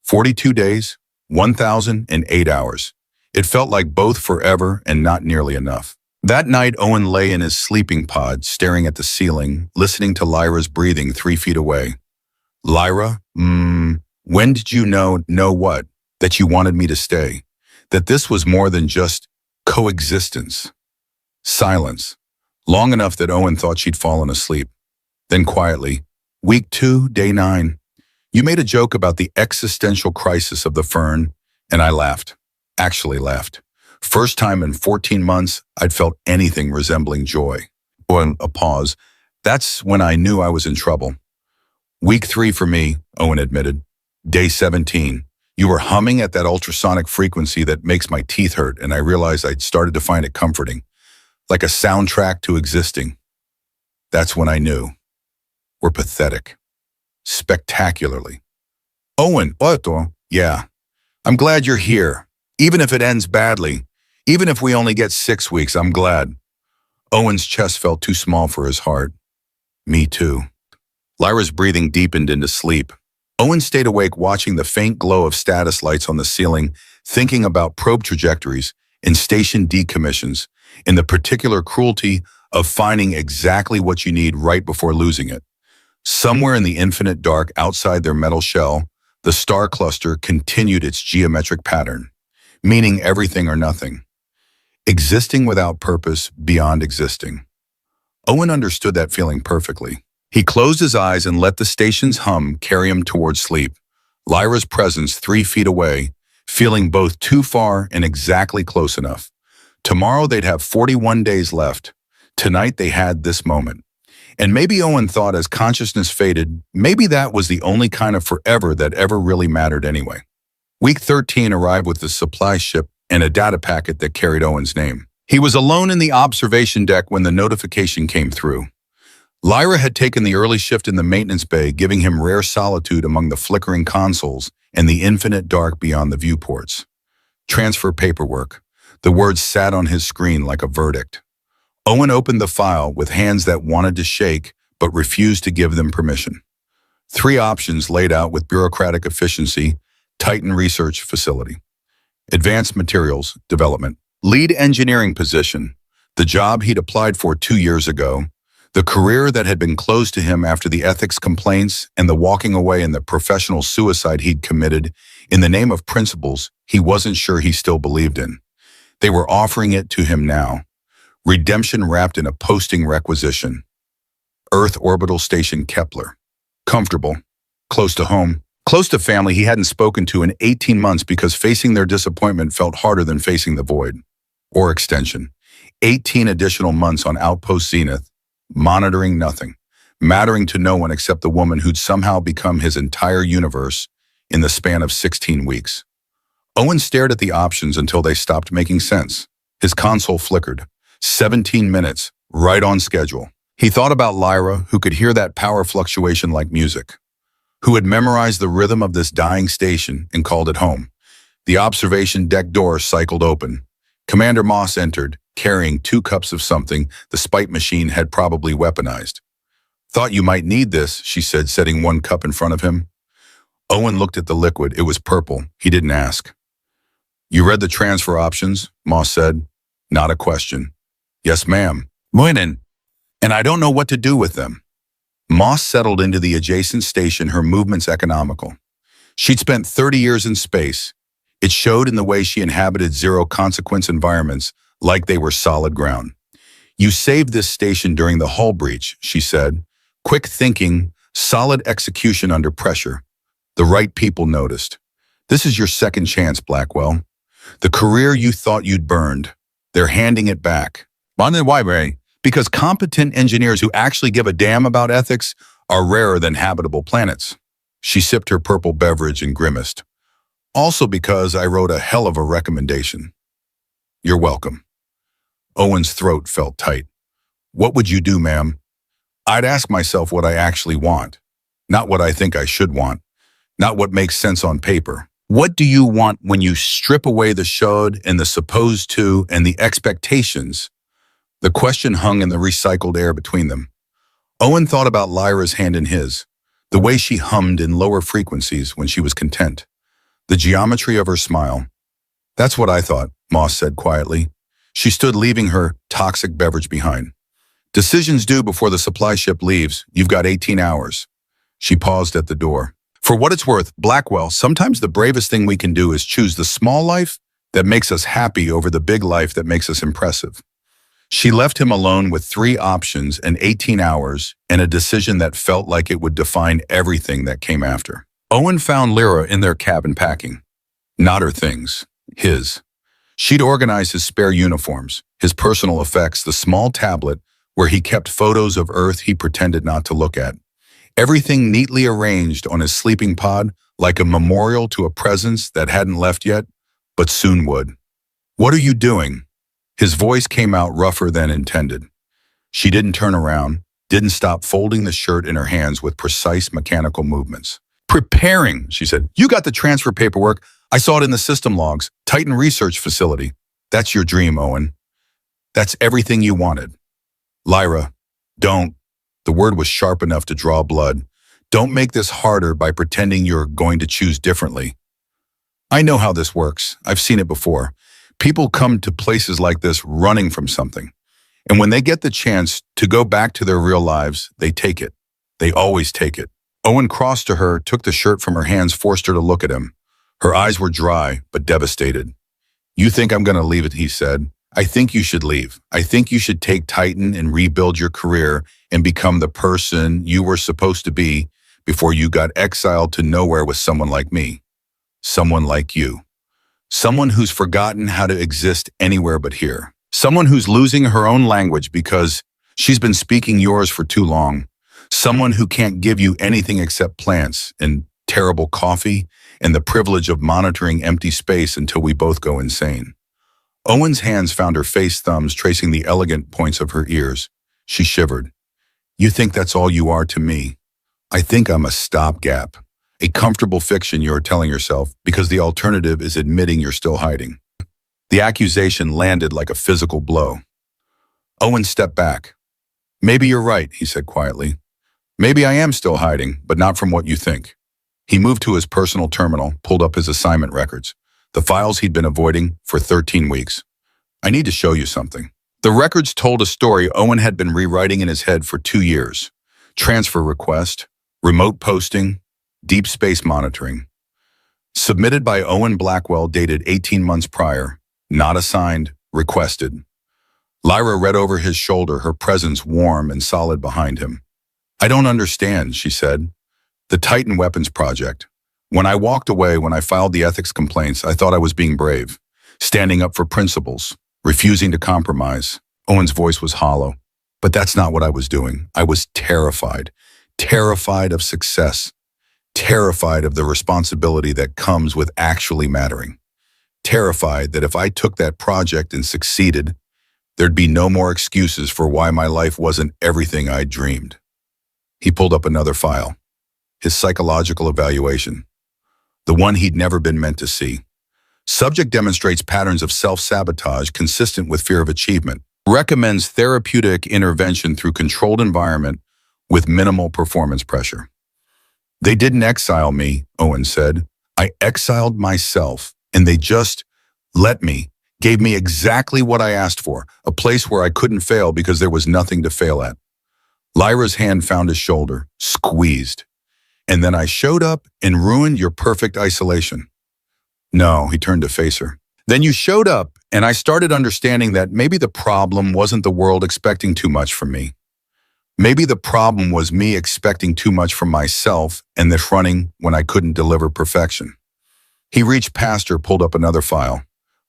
42 days, 1,008 hours. It felt like both forever and not nearly enough. That night, Owen lay in his sleeping pod, staring at the ceiling, listening to Lyra's breathing 3 feet away. Lyra, when did you know what? That you wanted me to stay? That this was more than just coexistence? Silence. Long enough that Owen thought she'd fallen asleep. Then quietly, week 2, day 9. You made a joke about the existential crisis of the Fern, and I laughed. Actually laughed. First time in 14 months, I'd felt anything resembling joy. Or a pause. That's when I knew I was in trouble. Week 3 for me, Owen admitted. Day 17. You were humming at that ultrasonic frequency that makes my teeth hurt, and I realized I'd started to find it comforting, like a soundtrack to existing. That's when I knew. We're pathetic. Spectacularly. Owen, Otto, yeah. I'm glad you're here. Even if it ends badly, even if we only get 6 weeks, I'm glad. Owen's chest felt too small for his heart. Me too. Lyra's breathing deepened into sleep. Owen stayed awake watching the faint glow of status lights on the ceiling, thinking about probe trajectories and station decommissions, and the particular cruelty of finding exactly what you need right before losing it. Somewhere in the infinite dark outside their metal shell, the star cluster continued its geometric pattern, meaning everything or nothing. Existing without purpose beyond existing. Owen understood that feeling perfectly. He closed his eyes and let the station's hum carry him towards sleep. Lyra's presence 3 feet away, feeling both too far and exactly close enough. Tomorrow they'd have 41 days left. Tonight they had this moment. And maybe Owen thought as consciousness faded, maybe that was the only kind of forever that ever really mattered anyway. Week 13 arrived with the supply ship and a data packet that carried Owen's name. He was alone in the observation deck when the notification came through. Lyra had taken the early shift in the maintenance bay, giving him rare solitude among the flickering consoles and the infinite dark beyond the viewports. Transfer paperwork. The words sat on his screen like a verdict. Owen opened the file with hands that wanted to shake but refused to give them permission. 3 options laid out with bureaucratic efficiency: Titan Research Facility, Advanced Materials Development, Lead Engineering Position, the job he'd applied for 2 years ago, the career that had been closed to him after the ethics complaints and the walking away and the professional suicide he'd committed in the name of principles he wasn't sure he still believed in. They were offering it to him now. Redemption wrapped in a posting requisition. Earth Orbital Station Kepler. Comfortable. Close to home. Close to family he hadn't spoken to in 18 months because facing their disappointment felt harder than facing the void. Or extension. 18 additional months on Outpost Zenith, monitoring nothing, mattering to no one except the woman who'd somehow become his entire universe in the span of 16 weeks. Owen stared at the options until they stopped making sense. His console flickered. 17 minutes, right on schedule. He thought about Lyra, who could hear that power fluctuation like music, who had memorized the rhythm of this dying station and called it home. The observation deck door cycled open. Commander Moss entered, carrying 2 cups of something the spite machine had probably weaponized. "Thought you might need this," she said, setting 1 cup in front of him. Owen looked at the liquid. It was purple. He didn't ask. "You read the transfer options?" Moss said. Not a question. "Yes, ma'am." "Moinen. And I don't know what to do with them." Moss settled into the adjacent station, her movements economical. She'd spent 30 years in space. It showed in the way she inhabited zero-consequence environments like they were solid ground. "You saved this station during the hull breach," she said. "Quick thinking, solid execution under pressure. The right people noticed. This is your second chance, Blackwell. The career you thought you'd burned. They're handing it back. Why, Ray? Because competent engineers who actually give a damn about ethics are rarer than habitable planets." She sipped her purple beverage and grimaced. "Also because I wrote a hell of a recommendation." "You're welcome." Owen's throat felt tight. "What would you do, ma'am?" "I'd ask myself what I actually want, not what I think I should want, not what makes sense on paper. What do you want when you strip away the should and the supposed to and the expectations?" The question hung in the recycled air between them. Owen thought about Lyra's hand in his, the way she hummed in lower frequencies when she was content, the geometry of her smile. "That's what I thought," Moss said quietly. She stood, leaving her toxic beverage behind. "Decisions due before the supply ship leaves. You've got 18 hours. She paused at the door. "For what it's worth, Blackwell, sometimes the bravest thing we can do is choose the small life that makes us happy over the big life that makes us impressive." She left him alone with 3 options and 18 hours and a decision that felt like it would define everything that came after. Owen found Lyra in their cabin packing. Not her things, his. She'd organized his spare uniforms, his personal effects, the small tablet where he kept photos of Earth he pretended not to look at. Everything neatly arranged on his sleeping pod like a memorial to a presence that hadn't left yet, but soon would. "What are you doing?" His voice came out rougher than intended. She didn't turn around, didn't stop folding the shirt in her hands with precise mechanical movements. "Preparing," she said. "You got the transfer paperwork. I saw it in the system logs. Titan Research Facility. That's your dream, Owen. That's everything you wanted." "Lyra, don't." The word was sharp enough to draw blood. "Don't make this harder by pretending you're going to choose differently. I know how this works. I've seen it before. People come to places like this running from something. And when they get the chance to go back to their real lives, they take it. They always take it." Owen crossed to her, took the shirt from her hands, forced her to look at him. Her eyes were dry, but devastated. "You think I'm going to leave it," he said. "I think you should leave. I think you should take Titan and rebuild your career and become the person you were supposed to be before you got exiled to nowhere with someone like me. Someone like you. Someone who's forgotten how to exist anywhere but here. Someone who's losing her own language because she's been speaking yours for too long. Someone who can't give you anything except plants and terrible coffee and the privilege of monitoring empty space until we both go insane." Owen's hands found her face thumbs tracing the elegant points of her ears. She shivered. "You think that's all you are to me? I think I'm a stopgap. A comfortable fiction you're telling yourself because the alternative is admitting you're still hiding." The accusation landed like a physical blow. Owen stepped back. "Maybe you're right," he said quietly. "Maybe I am still hiding, but not from what you think." He moved to his personal terminal, pulled up his assignment records, the files he'd been avoiding for 13 weeks. "I need to show you something." The records told a story Owen had been rewriting in his head for 2 years. Transfer request, remote posting, deep space monitoring. Submitted by Owen Blackwell, dated 18 months prior. Not assigned, requested. Lyra read over his shoulder, her presence warm and solid behind him. "I don't understand," she said. "The Titan Weapons Project. When I walked away, when I filed the ethics complaints, I thought I was being brave, standing up for principles, refusing to compromise." Owen's voice was hollow. "But that's not what I was doing. I was terrified. Terrified of success. Terrified of the responsibility that comes with actually mattering. Terrified that if I took that project and succeeded, there'd be no more excuses for why my life wasn't everything I'd dreamed." He pulled up another file. His psychological evaluation. The one he'd never been meant to see. Subject demonstrates patterns of self-sabotage consistent with fear of achievement. Recommends therapeutic intervention through controlled environment with minimal performance pressure. "They didn't exile me," Owen said. "I exiled myself, and they just let me, gave me exactly what I asked for, a place where I couldn't fail because there was nothing to fail at." Lyra's hand found his shoulder, squeezed. "And then I showed up and ruined your perfect isolation." "No," he turned to face her. "Then you showed up, and I started understanding that maybe the problem wasn't the world expecting too much from me. Maybe the problem was me expecting too much from myself and this running when I couldn't deliver perfection." He reached past her, pulled up another file.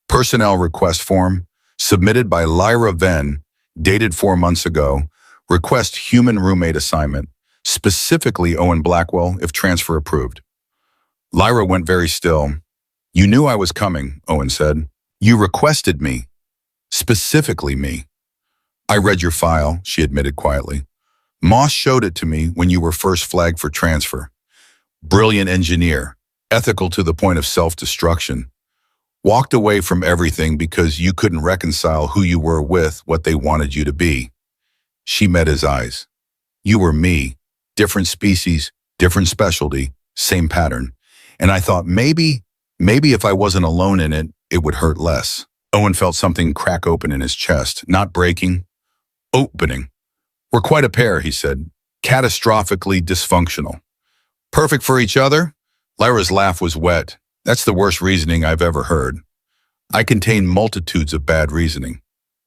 Personnel request form, submitted by Lyra Venn, dated 4 months ago. Request human roommate assignment, specifically Owen Blackwell, if transfer approved. Lyra went very still. "You knew I was coming," Owen said. "You requested me. Specifically me." "I read your file," she admitted quietly. "Moss showed it to me when you were first flagged for transfer. Brilliant engineer, ethical to the point of self-destruction. Walked away from everything because you couldn't reconcile who you were with what they wanted you to be." She met his eyes. "You were me, different species, different specialty, same pattern. And I thought maybe if I wasn't alone in it, it would hurt less." Owen felt something crack open in his chest, not breaking, opening. "We're quite a pair," he said. "Catastrophically dysfunctional. Perfect for each other?" Lyra's laugh was wet. "That's the worst reasoning I've ever heard. I contain multitudes of bad reasoning.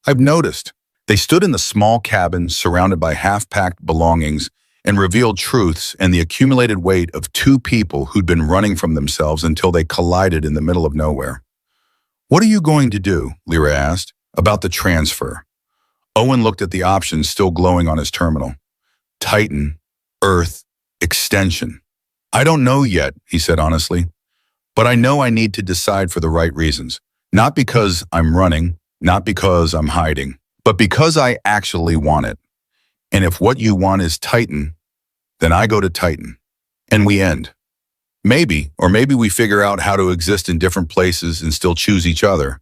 I've noticed." They stood in the small cabin, surrounded by half-packed belongings, and revealed truths and the accumulated weight of 2 people who'd been running from themselves until they collided in the middle of nowhere. "What are you going to do?" Lyra asked. "About the transfer." Owen looked at the options still glowing on his terminal. Titan, Earth, extension. I don't know yet, he said honestly, but I know I need to decide for the right reasons. Not because I'm running, not because I'm hiding, but because I actually want it. And if what you want is Titan, then I go to Titan. And we end. Maybe, or maybe we figure out how to exist in different places and still choose each other.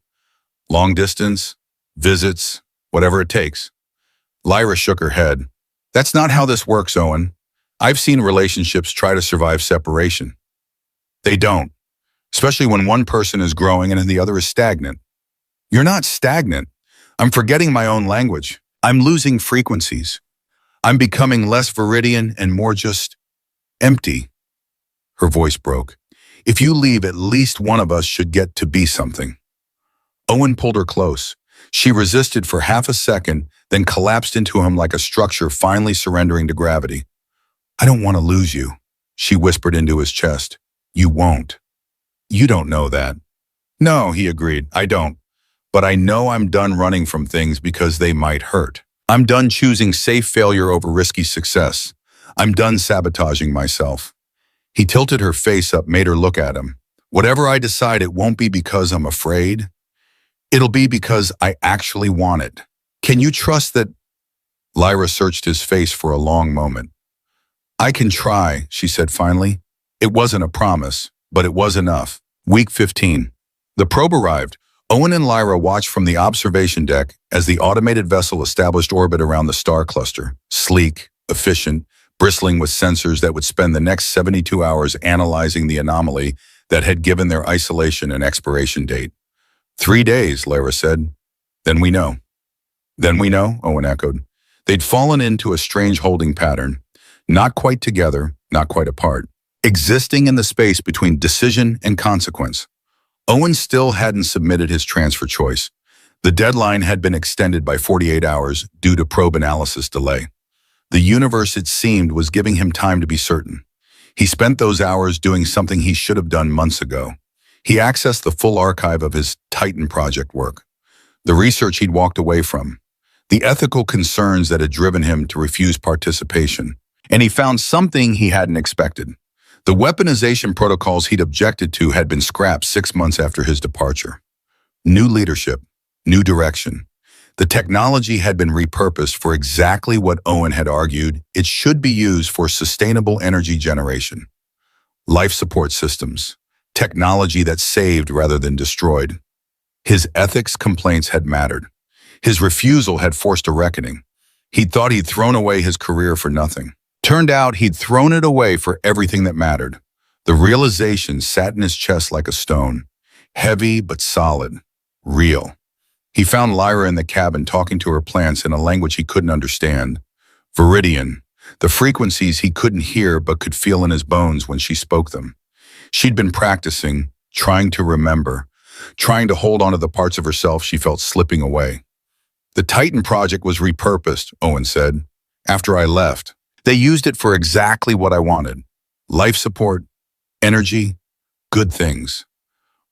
Long distance, visits, whatever it takes. Lyra shook her head. That's not how this works, Owen. I've seen relationships try to survive separation. They don't, especially when one person is growing and the other is stagnant. You're not stagnant. I'm forgetting my own language. I'm losing frequencies. I'm becoming less viridian and more just empty. Her voice broke. If you leave, at least one of us should get to be something. Owen pulled her close. She resisted for half a second, then collapsed into him like a structure finally surrendering to gravity. I don't want to lose you, she whispered into his chest. You won't. You don't know that. No, he agreed, I don't. But I know I'm done running from things because they might hurt. I'm done choosing safe failure over risky success. I'm done sabotaging myself. He tilted her face up, made her look at him. Whatever I decide, it won't be because I'm afraid. It'll be because I actually want it. Can you trust that? Lyra searched his face for a long moment. I can try, she said finally. It wasn't a promise, but it was enough. Week 15. The probe arrived. Owen and Lyra watched from the observation deck as the automated vessel established orbit around the star cluster. Sleek, efficient, bristling with sensors that would spend the next 72 hours analyzing the anomaly that had given their isolation an expiration date. 3 days, Lyra said. Then we know. Then we know, Owen echoed. They'd fallen into a strange holding pattern, not quite together, not quite apart, existing in the space between decision and consequence. Owen still hadn't submitted his transfer choice. The deadline had been extended by 48 hours due to probe analysis delay. The universe, it seemed, was giving him time to be certain. He spent those hours doing something he should have done months ago. He accessed the full archive of his Titan project work, the research he'd walked away from, the ethical concerns that had driven him to refuse participation, and he found something he hadn't expected. The weaponization protocols he'd objected to had been scrapped 6 months after his departure. New leadership, new direction. The technology had been repurposed for exactly what Owen had argued it should be used for: sustainable energy generation. Life support systems. Technology that saved rather than destroyed. His ethics complaints had mattered. His refusal had forced a reckoning. He'd thought he'd thrown away his career for nothing. Turned out he'd thrown it away for everything that mattered. The realization sat in his chest like a stone, heavy but solid, real. He found Lyra in the cabin talking to her plants in a language he couldn't understand. Viridian, the frequencies he couldn't hear but could feel in his bones when she spoke them. She'd been practicing, trying to remember, trying to hold on to the parts of herself she felt slipping away. The Titan project was repurposed, Owen said, after I left. They used it for exactly what I wanted. Life support, energy, good things.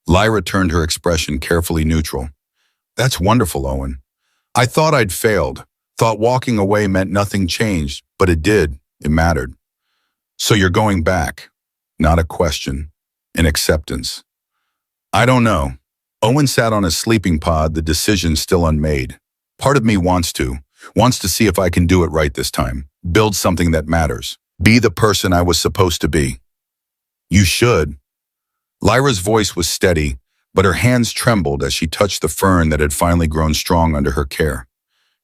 Lyra turned her expression carefully neutral. That's wonderful, Owen. I thought I'd failed, thought walking away meant nothing changed, but it did. It mattered. So you're going back. Not a question, an acceptance. I don't know. Owen sat on his sleeping pod, the decision still unmade. Part of me wants to see if I can do it right this time. Build something that matters. Be the person I was supposed to be. You should. Lyra's voice was steady, but her hands trembled as she touched the fern that had finally grown strong under her care.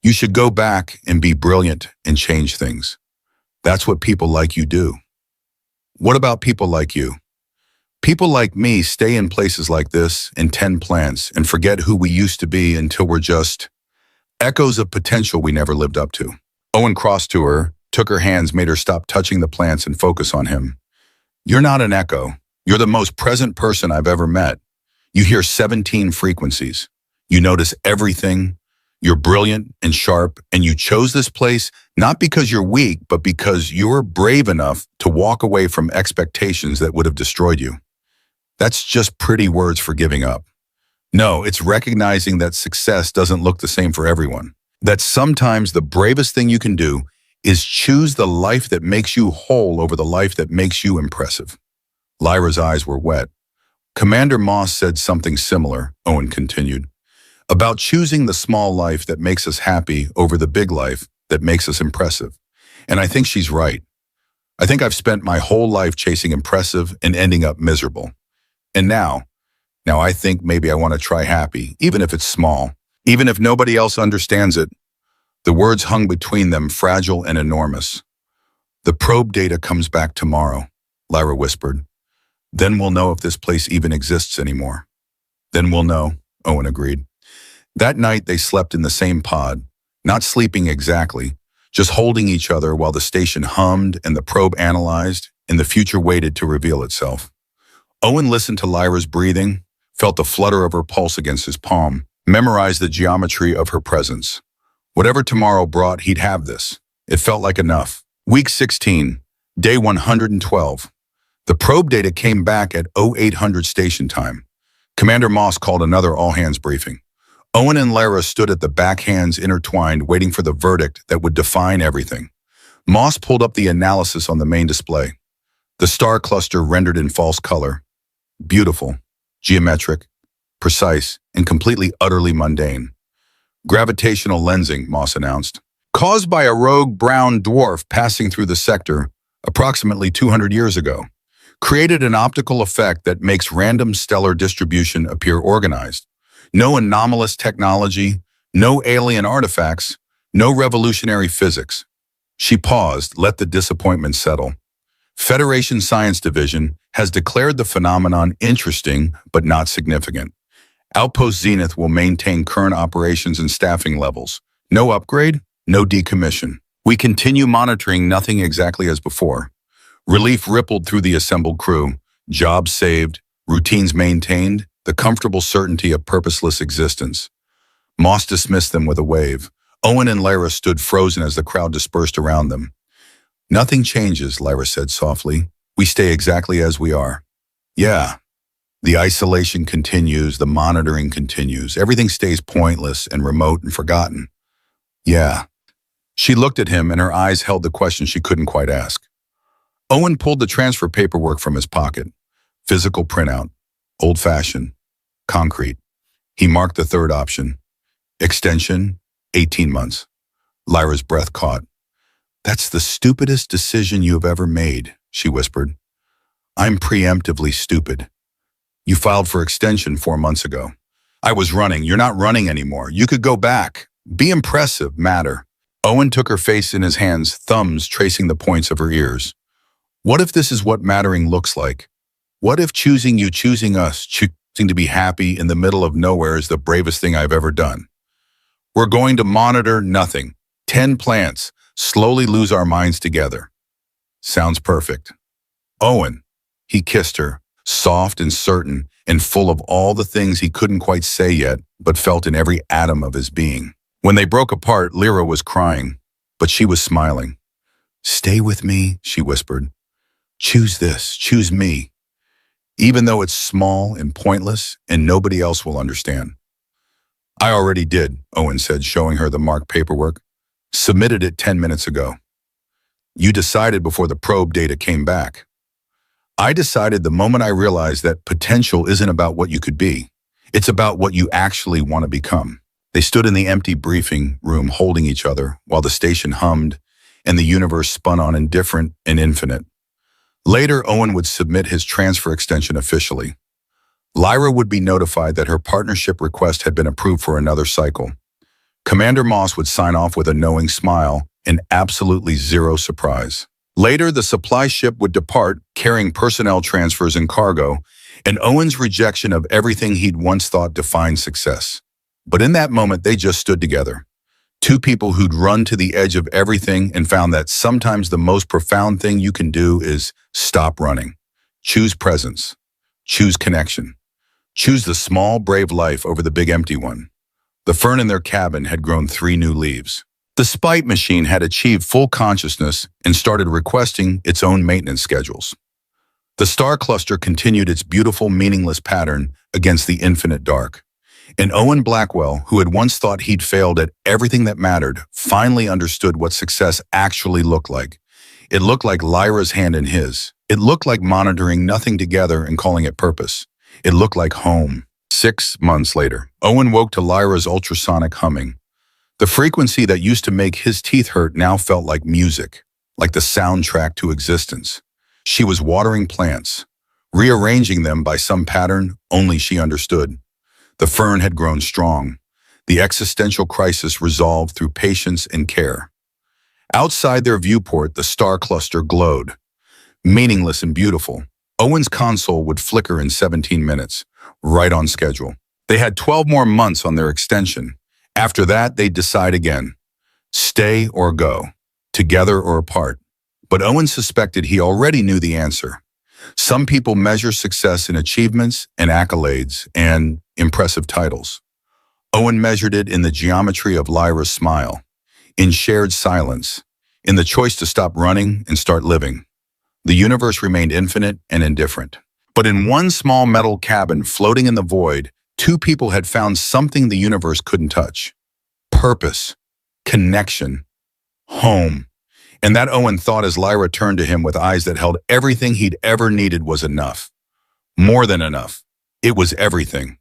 You should go back and be brilliant and change things. That's what people like you do. What about people like you? People like me stay in places like this and tend plants and forget who we used to be until we're just echoes of potential we never lived up to. Owen crossed to her, took her hands, made her stop touching the plants and focus on him. You're not an echo. You're the most present person I've ever met. You hear 17 frequencies. You notice everything. You're brilliant and sharp, and you chose this place not because you're weak, but because you're brave enough to walk away from expectations that would have destroyed you. That's just pretty words for giving up. No, it's recognizing that success doesn't look the same for everyone. That sometimes the bravest thing you can do is choose the life that makes you whole over the life that makes you impressive. Lyra's eyes were wet. Commander Moss said something similar, Owen continued, about choosing the small life that makes us happy over the big life that makes us impressive. And I think she's right. I think I've spent my whole life chasing impressive and ending up miserable. And now I think maybe I want to try happy, even if it's small, even if nobody else understands it. The words hung between them, fragile and enormous. The probe data comes back tomorrow, Lyra whispered. Then we'll know if this place even exists anymore. Then we'll know, Owen agreed. That night they slept in the same pod, not sleeping exactly, just holding each other while the station hummed and the probe analyzed and the future waited to reveal itself. Owen listened to Lyra's breathing, felt the flutter of her pulse against his palm, memorized the geometry of her presence. Whatever tomorrow brought, he'd have this. It felt like enough. Week 16, day 112. The probe data came back at 0800 station time. Commander Moss called another all-hands briefing. Owen and Lyra stood at the back, hands intertwined, waiting for the verdict that would define everything. Moss pulled up the analysis on the main display. The star cluster rendered in false color. Beautiful, geometric, precise, and completely utterly mundane. Gravitational lensing, Moss announced, caused by a rogue brown dwarf passing through the sector approximately 200 years ago, created an optical effect that makes random stellar distribution appear organized. No anomalous technology, no alien artifacts, no revolutionary physics. She paused, let the disappointment settle. Federation Science Division has declared the phenomenon interesting but not significant. Outpost Zenith will maintain current operations and staffing levels. No upgrade, no decommission. We continue monitoring, nothing exactly as before. Relief rippled through the assembled crew. Jobs saved, routines maintained, the comfortable certainty of purposeless existence. Moss dismissed them with a wave. Owen and Lyra stood frozen as the crowd dispersed around them. Nothing changes, Lyra said softly. We stay exactly as we are. Yeah. The isolation continues, the monitoring continues. Everything stays pointless and remote and forgotten. Yeah. She looked at him and her eyes held the question she couldn't quite ask. Owen pulled the transfer paperwork from his pocket. Physical printout. Old-fashioned. Concrete. He marked the third option. Extension, 18 months. Lyra's breath caught. That's the stupidest decision you have ever made, she whispered. I'm preemptively stupid. You filed for extension 4 months ago. I was running. You're not running anymore. You could go back. Be impressive, matter. Owen took her face in his hands, thumbs tracing the points of her ears. What if this is what mattering looks like? What if choosing you, choosing us, choosing to be happy in the middle of nowhere is the bravest thing I've ever done? We're going to monitor nothing. 10 plants, slowly lose our minds together. Sounds perfect. Owen, he kissed her, soft and certain and full of all the things he couldn't quite say yet, but felt in every atom of his being. When they broke apart, Lyra was crying, but she was smiling. Stay with me, she whispered. Choose this, choose me. Even though it's small and pointless and nobody else will understand. I already did, Owen said, showing her the marked paperwork. Submitted it 10 minutes ago. You decided before the probe data came back. I decided the moment I realized that potential isn't about what you could be. It's about what you actually want to become. They stood in the empty briefing room holding each other while the station hummed and the universe spun on indifferent and infinite. Later, Owen would submit his transfer extension officially. Lyra would be notified that her partnership request had been approved for another cycle. Commander Moss would sign off with a knowing smile and absolutely zero surprise. Later, the supply ship would depart, carrying personnel transfers and cargo, and Owen's rejection of everything he'd once thought defined success. But in that moment, they just stood together. Two people who'd run to the edge of everything and found that sometimes the most profound thing you can do is stop running. Choose presence. Choose connection. Choose the small, brave life over the big empty one. The fern in their cabin had grown 3 new leaves. The spite machine had achieved full consciousness and started requesting its own maintenance schedules. The star cluster continued its beautiful, meaningless pattern against the infinite dark. And Owen Blackwell, who had once thought he'd failed at everything that mattered, finally understood what success actually looked like. It looked like Lyra's hand in his. It looked like monitoring nothing together and calling it purpose. It looked like home. 6 months later, Owen woke to Lyra's ultrasonic humming. The frequency that used to make his teeth hurt now felt like music, like the soundtrack to existence. She was watering plants, rearranging them by some pattern only she understood. The fern had grown strong, the existential crisis resolved through patience and care. Outside their viewport, the star cluster glowed, meaningless and beautiful. Owen's console would flicker in 17 minutes, right on schedule. They had 12 more months on their extension. After that, they'd decide again. Stay or go, together or apart. But Owen suspected he already knew the answer. Some people measure success in achievements and accolades and impressive titles. Owen measured it in the geometry of Lyra's smile, in shared silence, in the choice to stop running and start living. The universe remained infinite and indifferent. But in one small metal cabin floating in the void, two people had found something the universe couldn't touch. Purpose, connection, home. And that Owen thought as Lyra turned to him with eyes that held everything he'd ever needed was enough. More than enough. It was everything.